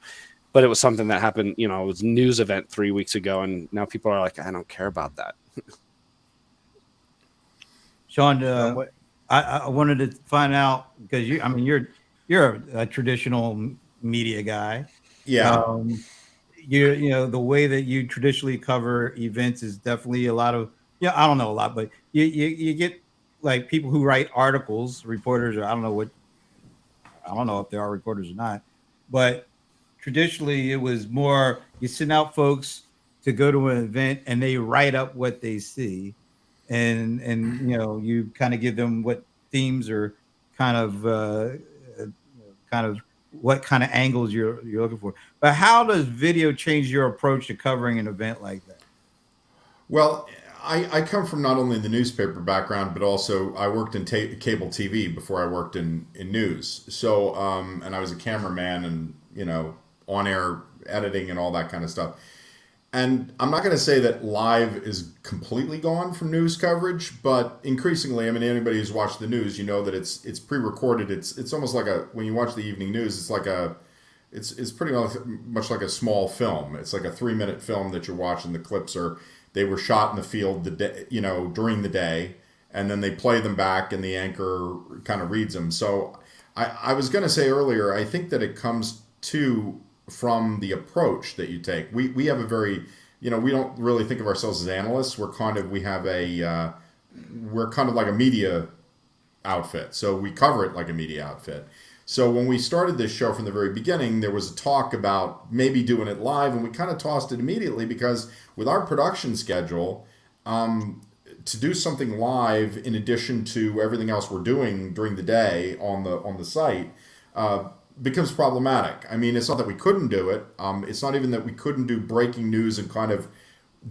but it was something that happened, you know, it was a news event 3 weeks ago, and now people are like, I don't care about that. Shawn, I wanted to find out, because you're a traditional media guy. Yeah. You know, the way that you traditionally cover events is definitely a lot of, I don't know a lot, but you get like people who write articles, reporters, or I don't know if there are reporters or not, but traditionally it was more, you send out folks to go to an event and they write up what they see, and you know, you kind of give them what themes or kind of what kind of angles you're looking for. But how does video change your approach to covering an event like that? Well, I come from not only the newspaper background, but also I worked in cable TV before I worked in news. So, and I was a cameraman and, on air editing and all that kind of stuff. And I'm not going to say that live is completely gone from news coverage, but increasingly, I mean, anybody who's watched the news, that it's pre-recorded. It's almost like when you watch the evening news, it's like it's pretty much like a small film. It's like a 3-minute film that you're watching. The clips they were shot in the field during the day, and then they play them back, and the anchor kind of reads them. So I was going to say earlier, I think that it comes from the approach that you take. We have a very, we don't really think of ourselves as analysts. We're kind of like a media outfit. So we cover it like a media outfit. So when we started this show from the very beginning, there was a talk about maybe doing it live, and we kind of tossed it immediately because with our production schedule, to do something live in addition to everything else we're doing during the day on the site, becomes problematic. I mean, it's not that we couldn't do it. It's not even that we couldn't do breaking news and kind of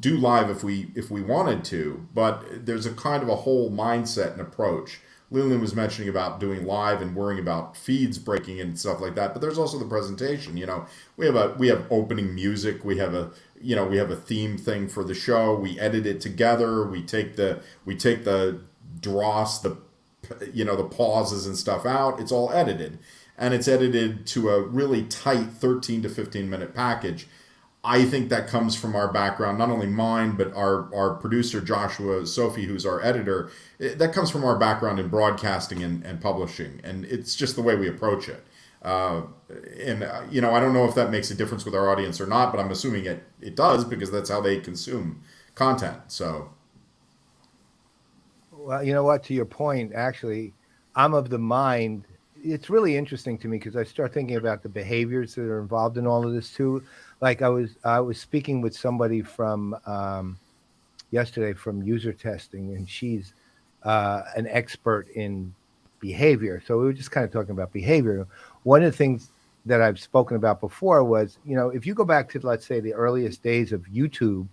do live if we wanted to. But there's a kind of a whole mindset and approach. Leland was mentioning about doing live and worrying about feeds breaking and stuff like that. But there's also the presentation. We have opening music. We have a theme thing for the show. We edit it together. We take the dross, the pauses and stuff out. It's all edited. And it's edited to a really tight 13 to 15 minute package. I think that comes from our background, not only mine, but our producer, Joshua Sophie, who's our editor. That comes from our background in broadcasting and publishing. And it's just the way we approach it. I don't know if that makes a difference with our audience or not, but I'm assuming it does because that's how they consume content. So. Well, you know what? To your point, actually, I'm of the mind. It's really interesting to me because I start thinking about the behaviors that are involved in all of this too. Like I was speaking with somebody from yesterday from user testing, and she's an expert in behavior. So we were just kind of talking about behavior. One of the things that I've spoken about before was, if you go back to, let's say, the earliest days of YouTube,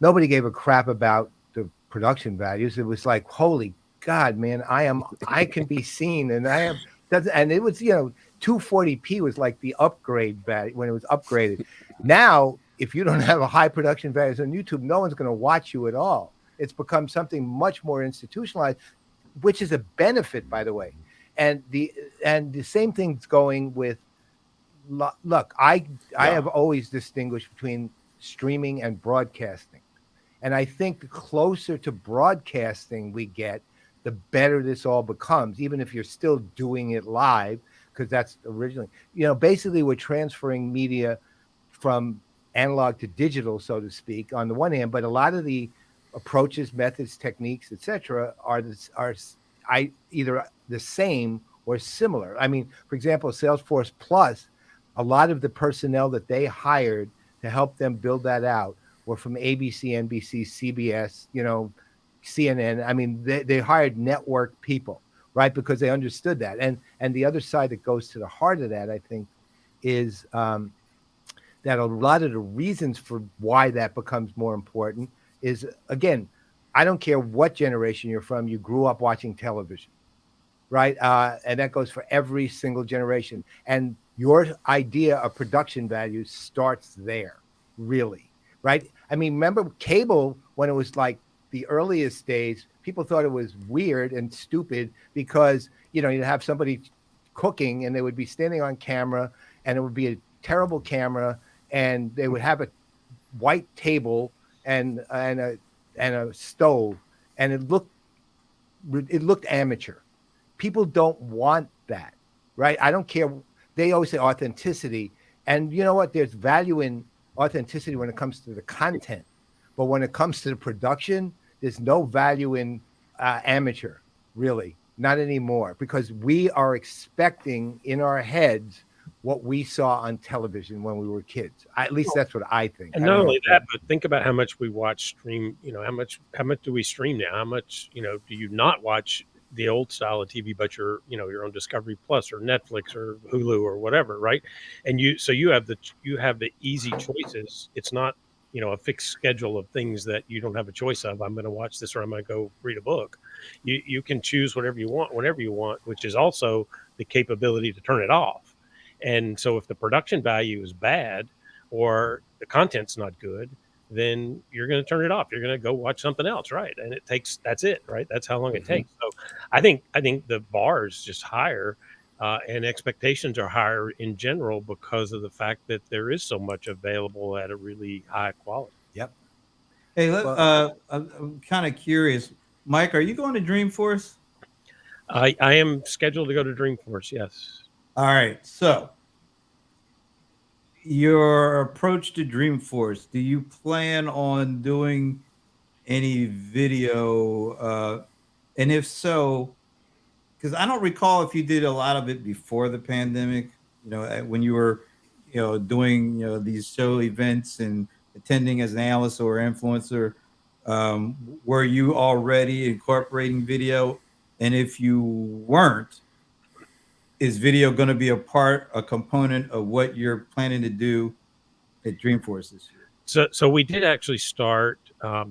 nobody gave a crap about the production values. It was like, holy God, man, I can be seen, and and it was, 240p was like the upgrade value when it was upgraded. Now, if you don't have a high production values on YouTube, no one's going to watch you at all. It's become something much more institutionalized, which is a benefit, by the way. And the same thing's going with, look, I have always distinguished between streaming and broadcasting. And I think the closer to broadcasting we get, the better this all becomes, even if you're still doing it live, because that's originally, basically we're transferring media from analog to digital, so to speak, on the one hand, but a lot of the approaches, methods, techniques, etc., are either the same or similar. I mean, for example, Salesforce Plus, a lot of the personnel that they hired to help them build that out were from ABC, NBC, CBS, CNN. I mean, they hired network people, right? Because they understood that. And the other side that goes to the heart of that, I think, is that a lot of the reasons for why that becomes more important is, again, I don't care what generation you're from, you grew up watching television, right? And that goes for every single generation. And your idea of production values starts there, really, right? I mean, remember cable, when it was like the earliest days, people thought it was weird and stupid because, you'd have somebody cooking and they would be standing on camera and it would be a terrible camera and they would have a white table and a stove, and it looked amateur. People don't want that, right? I don't care. They always say authenticity, and you know what? There's value in authenticity when it comes to the content, but when it comes to the production, there's no value in amateur, really, not anymore, because we are expecting in our heads what we saw on television when we were kids. At least that's what I think. And not only that, but think about how much we watch stream. How much do we stream now? How much, do you not watch the old style of TV, but you're on Discovery Plus or Netflix or Hulu or whatever, right? And you have the easy choices. It's not a fixed schedule of things that you don't have a choice of. I'm going to watch this or I'm going to go read a book. You can choose whatever you want, whenever you want, which is also the capability to turn it off. And so if the production value is bad or the content's not good, then you're going to turn it off. You're going to go watch something else. Right. And that's it. Right. That's how long it takes. So I think the bar is just higher. And expectations are higher in general because of the fact that there is so much available at a really high quality. Yep. Hey, I'm kind of curious. Mike, are you going to Dreamforce? I am scheduled to go to Dreamforce, yes. All right. So your approach to Dreamforce, do you plan on doing any video? And if so, because I don't recall if you did a lot of it before the pandemic, when you were, doing, these show events and attending as an analyst or influencer, were you already incorporating video? And if you weren't, is video going to be a component of what you're planning to do at Dreamforce this year? So we did actually start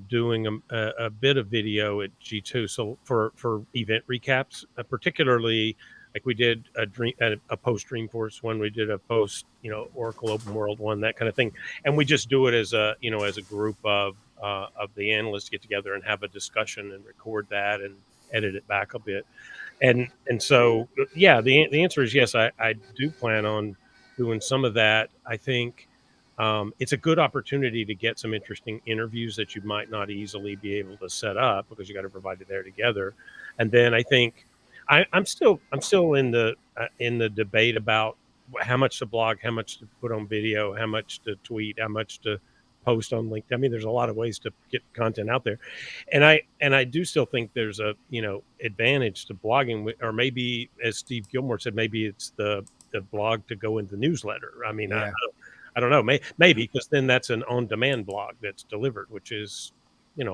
doing a bit of video at G2. So for event recaps, particularly like we did a post Dreamforce one, we did a post Oracle Open World one, that kind of thing, and we just do it as a as a group of the analysts get together and have a discussion and record that and edit it back a bit. And so, yeah, the answer is yes. I do plan on doing some of that. I think it's a good opportunity to get some interesting interviews that you might not easily be able to set up because you got to provide it there together. And then I think I'm still in the debate about how much to blog, how much to put on video, how much to tweet, how much to post on LinkedIn. I mean, there's a lot of ways to get content out there. And I do still think there's a, advantage to blogging, or maybe as Steve Gilmore said, maybe it's the blog to go in the newsletter. I mean, yeah. I don't know, maybe because then that's an on-demand blog that's delivered, which is,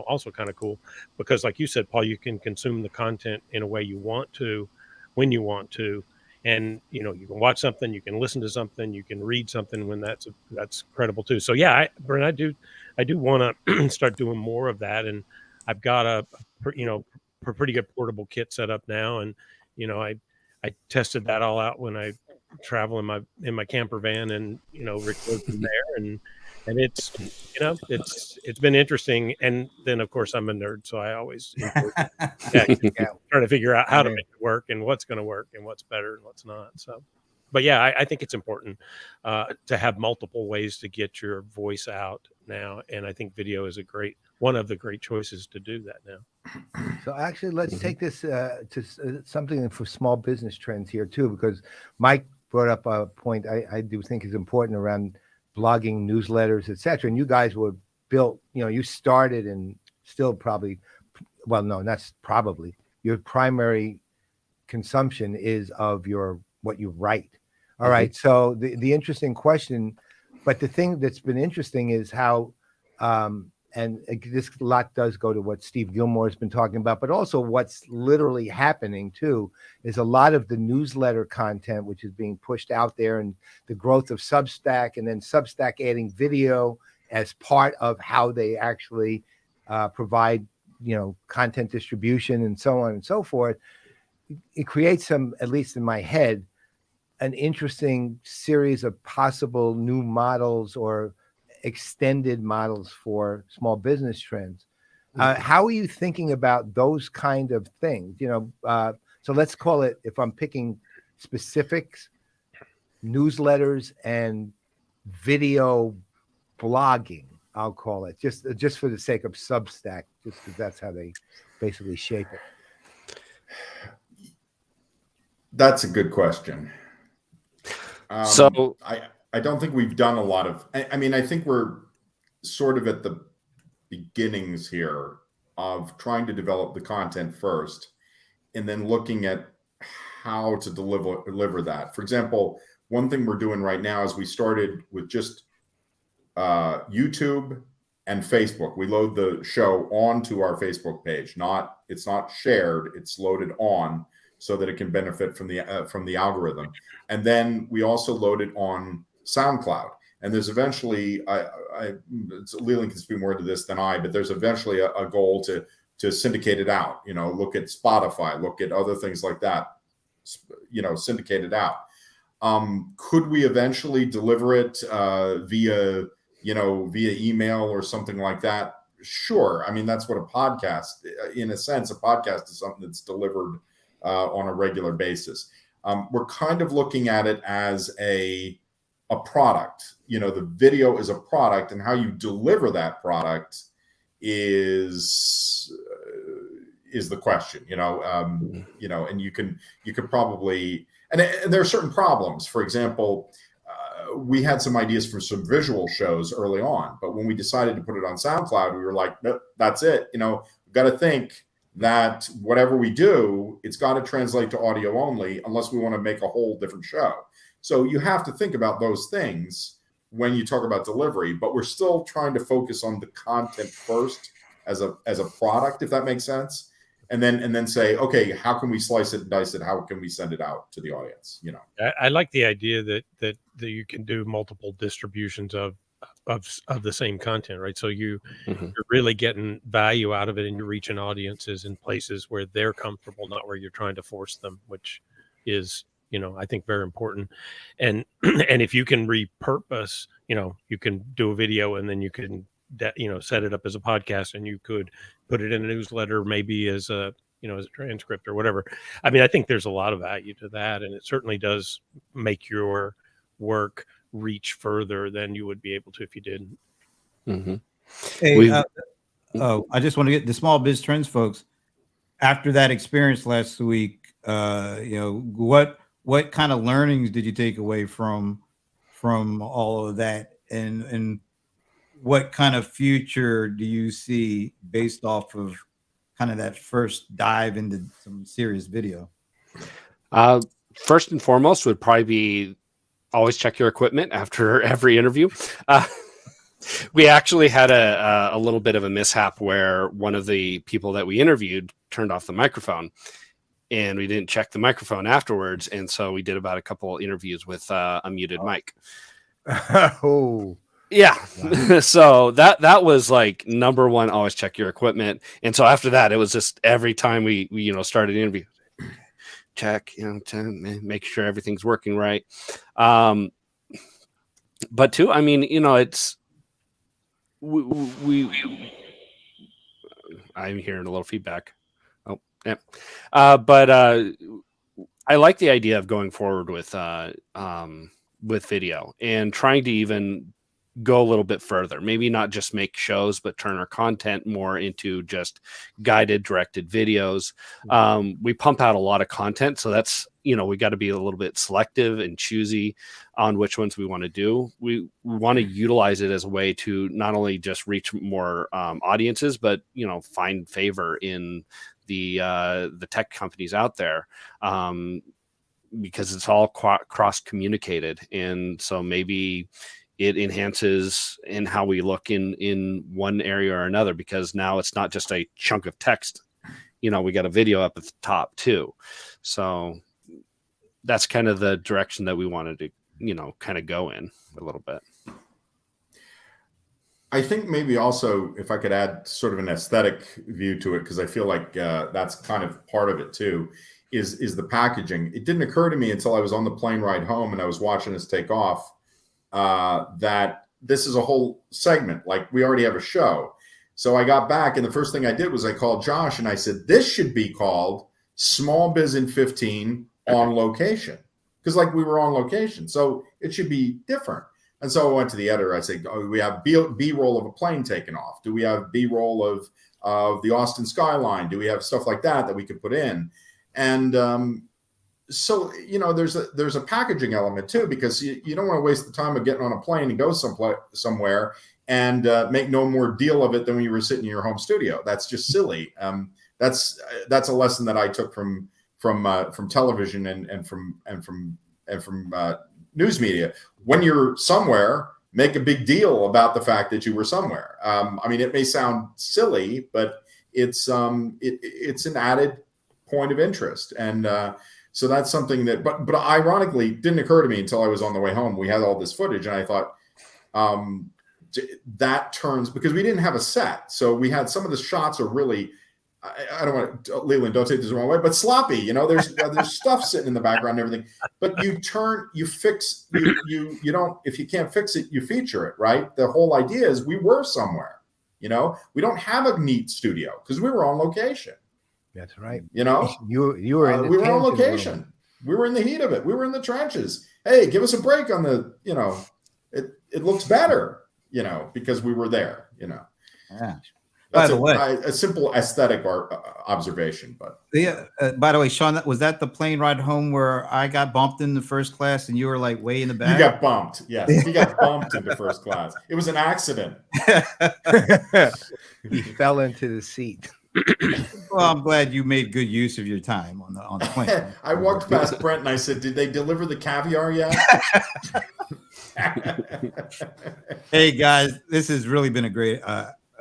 also kind of cool because like you said, Paul, you can consume the content in a way you want to, when you want to. And, you can watch something, you can listen to something, you can read something when that's credible too. So yeah, Brent, I do want to start doing more of that. And I've got a pretty good portable kit set up now. And, I tested that all out when I travel in my camper van and, record from there. And it's, it's been interesting. And then of course I'm a nerd, so I always enjoy trying to figure out how to make it work and what's going to work and what's better and what's not. So, but yeah, I think it's important to have multiple ways to get your voice out now. And I think video is one of the great choices to do that now. So actually, let's take this to something for small business trends here too, because Mike brought up a point I do think is important around blogging, newsletters, etc. And you guys were built, you started and still probably, well, no, that's probably your primary consumption is of what you write. All right. So the interesting question, but the thing that's been interesting is how, and this lot does go to what Steve Gilmore has been talking about, but also what's literally happening too is a lot of the newsletter content, which is being pushed out there, and the growth of Substack, and then Substack adding video as part of how they actually provide, content distribution and so on and so forth. It creates some, at least in my head, an interesting series of possible new models or extended models for small business trends. How are you thinking about those kind of things? So let's call it, if I'm picking specifics, newsletters and video blogging, I'll call it, just for the sake of Substack, just because that's how they basically shape it. That's a good question. So I don't think we've done a lot of, I mean, I think we're sort of at the beginnings here of trying to develop the content first and then looking at how to deliver that. For example, one thing we're doing right now is we started with just YouTube and Facebook. We load the show onto our Facebook page. It's not shared, it's loaded on so that it can benefit from the algorithm. And then we also load it on SoundCloud. And there's eventually, Leland can speak more to this than I, but there's eventually a goal to syndicate it out. Look at Spotify, look at other things like that. Syndicate it out. Could we eventually deliver it via email or something like that? Sure. I mean, that's what a podcast, in a sense, a podcast is something that's delivered on a regular basis. We're kind of looking at it as a product. The video is a product, and how you deliver that product is the question. And you could probably, and there are certain problems. For example, we had some ideas for some visual shows early on, but when we decided to put it on SoundCloud, we were like, nope, that's it. We've got to think that whatever we do, it's got to translate to audio only, unless we want to make a whole different show. So you have to think about those things when you talk about delivery, but we're still trying to focus on the content first as a product, if that makes sense. And then say, okay, how can we slice it and dice it? How can we send it out to the audience? I like the idea that you can do multiple distributions of the same content, right? So you're really getting value out of it, and you're reaching audiences in places where they're comfortable, not where you're trying to force them, which is, I think very important. And if you can repurpose, you can do a video and then you can set it up as a podcast, and you could put it in a newsletter, maybe as a transcript or whatever. I mean, I think there's a lot of value to that, and it certainly does make your work reach further than you would be able to if you didn't. Mm-hmm. Hey, I just want to get the small biz trends, folks. After that experience last week, what kind of learnings did you take away from all of that, and what kind of future do you see based off of kind of that first dive into some serious video? First and foremost would probably be always check your equipment after every interview. We actually had a little bit of a mishap where one of the people that we interviewed turned off the microphone, and we didn't check the microphone afterwards. And so we did about a couple interviews with a muted mic. Oh, yeah. Wow. So that was like number one, always check your equipment. And so after that, it was just every time we started an interview, check, make sure everything's working right. But too, I mean, it's, I'm hearing a little feedback. Oh, yeah. But I like the idea of going forward with video and trying to even go a little bit further, maybe not just make shows, but turn our content more into just guided, directed videos. We pump out a lot of content, so that's, we got to be a little bit selective and choosy on which ones we want to do. We want to utilize it as a way to not only just reach more audiences, but find favor in the tech companies out there, because it's all cross communicated, and so maybe it enhances in how we look in one area or another, because now it's not just a chunk of text. We got a video up at the top too. So that's kind of the direction that we wanted to, kind of go in a little bit. I think maybe also, if I could add sort of an aesthetic view to it, because I feel like that's kind of part of it too, is the packaging. It didn't occur to me until I was on the plane ride home and I was watching us take off, that this is a whole segment. Like, we already have a show. So I got back, and the first thing I did was I called Josh and I said, this should be called Small Biz in 15 on Location. Because like, we were on location, so it should be different. And so I went to the editor. I said, we have B-roll of a plane taking off. Do we have B-roll of the Austin skyline? Do we have stuff like that we could put in? And so, there's a packaging element too, because you don't want to waste the time of getting on a plane and go somewhere and make no more deal of it than when you were sitting in your home studio. That's just silly. That's a lesson that I took from television and from news media. When you're somewhere, make a big deal about the fact that you were somewhere. I mean, it may sound silly, but it's an added point of interest. And so that's something that, but ironically, didn't occur to me until I was on the way home. We had all this footage, and I thought, that turns, because we didn't have a set. So we had some of the shots are really, I don't want to, Leland, don't take this the wrong way, but sloppy. You know, there's stuff sitting in the background and everything. But you fix, you don't, if you can't fix it, you feature it, right? The whole idea is we were somewhere. You know, we don't have a neat studio because we were on location. That's right. You know, you were in the we were on location. Room. We were in the heat of it. We were in the trenches. Hey, give us a break on the, you know, it looks better, you know, because we were there, you know. Yeah. That's by the way, a simple aesthetic observation. But yeah. By the way, Shawn, was that the plane ride home where I got bumped in the first class and you were like way in the back? You got bumped. Yes, he got bumped into first class. It was an accident. He fell into the seat. Well, I'm glad you made good use of your time on the plane. I walked past Brent and I said, "Did they deliver the caviar yet?" Hey guys, this has really been a great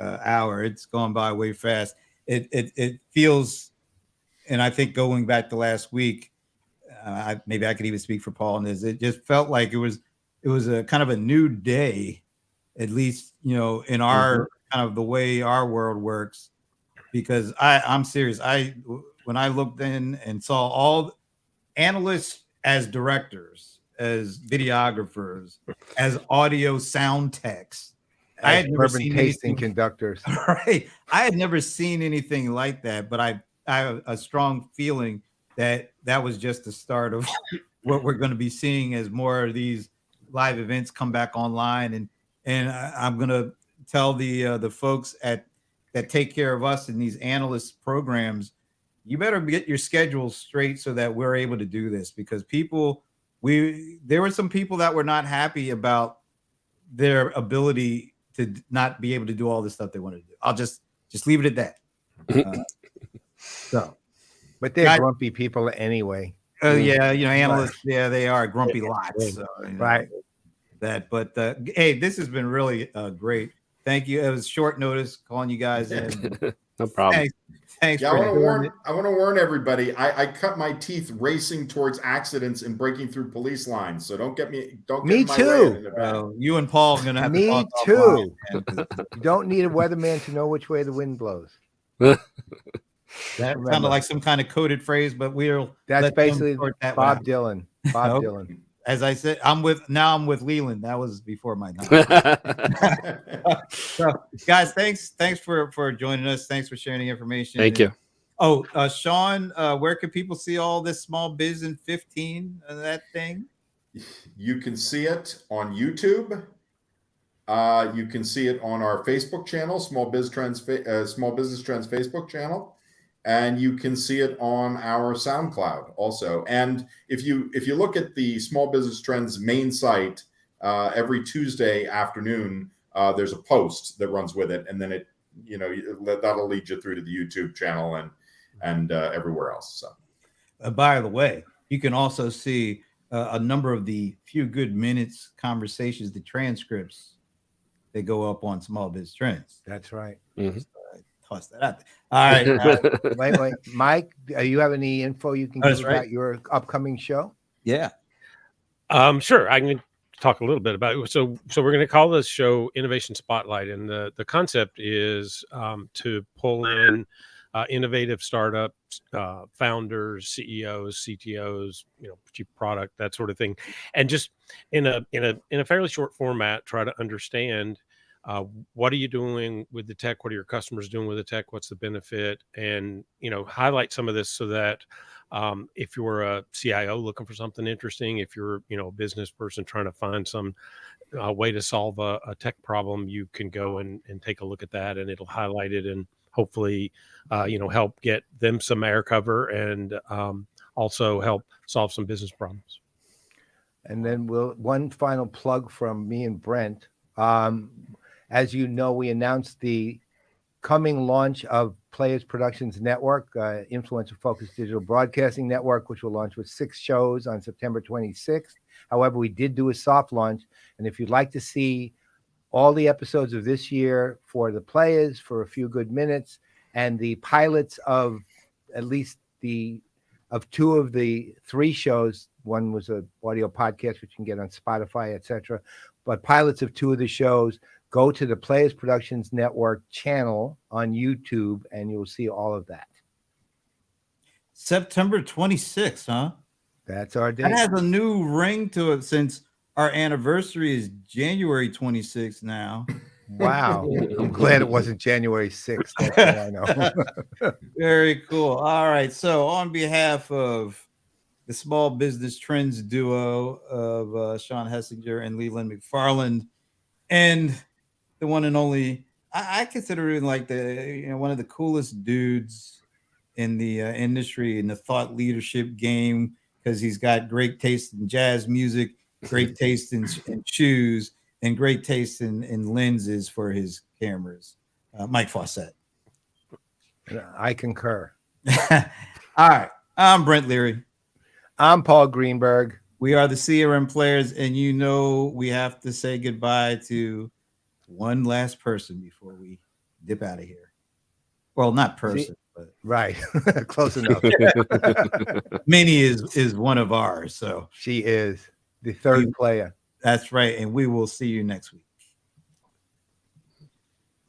hour. It's gone by way fast. It feels, and I think going back to last week, maybe I could even speak for Paul on this. It just felt like it was a kind of a new day, at least, you know, in our kind of the way our world works. Because I'm serious. When I looked in and saw all analysts as directors, as videographers, as audio sound techs, I had never seen tasting conductors. Right. I had never seen anything like that, but I have a strong feeling that was just the start of what we're going to be seeing as more of these live events come back online. And I'm going to tell the folks that take care of us in these analyst programs, you better get your schedules straight so that we're able to do this, because there were some people that were not happy about their ability to not be able to do all the stuff they wanted to do. I'll just leave it at that. But they're grumpy people anyway. Yeah, you know, analysts, yeah, they are grumpy lots. So, you know, right. But hey, this has been really great. Thank you. It was short notice calling you guys in. No problem. Thanks. Yeah, I want to warn everybody. I cut my teeth racing towards accidents and breaking through police lines. So don't get me. Don't get me in my too. Way you and Paul are gonna have me to talk too. You don't need a weatherman to know which way the wind blows. That sounded like some kind of coded phrase, but that's basically Bob Dylan. Bob Dylan. As I said, I'm with Leland. That was before my time. So, guys, thanks for joining us. Thanks for sharing the information. Thank you. Oh, Shawn, where can people see all this Small Biz in 15? That thing? You can see it on YouTube. You can see it on our Facebook channel, Small Business Trends Facebook channel. And you can see it on our SoundCloud also. And if you look at the Small Business Trends main site, every Tuesday afternoon, there's a post that runs with it, and then it, you know, that'll lead you through to the YouTube channel and everywhere else. So, by the way, you can also see a number of the Few Good Minutes conversations, the transcripts, they go up on Small Business Trends. That's right. Mm-hmm. Toss that out there. All right. Wait. Mike, do you have any info you can give about your upcoming show? Yeah. Sure. I can talk a little bit about it. So we're going to call this show Innovation Spotlight. And the concept is to pull in innovative startups, founders, CEOs, CTOs, you know, chief product, that sort of thing. And just in a fairly short format, try to understand what are you doing with the tech? What are your customers doing with the tech? What's the benefit? And, you know, highlight some of this so that if you're a CIO looking for something interesting, if you're, you know, a business person trying to find some way to solve a tech problem, you can go and take a look at that, and it'll highlight it and hopefully, you know, help get them some air cover and also help solve some business problems. And then one final plug from me and Brent. As you know, we announced the coming launch of Playaz Productions Network, influencer-focused digital broadcasting network, which will launch with 6 shows on September 26th. However, we did do a soft launch, and if you'd like to see all the episodes of this year for the Playaz, for A Few Good Minutes, and the pilots of at least 2 of the 3 shows, one was an audio podcast, which you can get on Spotify, etc. but pilots of 2 of the shows. Go to the Playaz Productions Network channel on YouTube, and you'll see all of that. September 26th, huh? That's our That date. has a new ring to it since our anniversary is January 26th now. Wow. I'm glad it wasn't January 6th. That's all I know. Very cool. All right. So on behalf of the small business trends duo of Shawn Hessinger and Leland McFarland, and the one and only, I consider him like one of the coolest dudes in the industry, in the thought leadership game, because he's got great taste in jazz music, great taste in shoes, and great taste in lenses for his cameras. Mike Fauscette. I concur. All right. I'm Brent Leary. I'm Paul Greenberg. We are the CRM Players, and we have to say goodbye to one last person before we dip out of here. Well, not person, but right. Close enough. Minnie is one of ours, so she is the third player. That's right, and we will see you next week.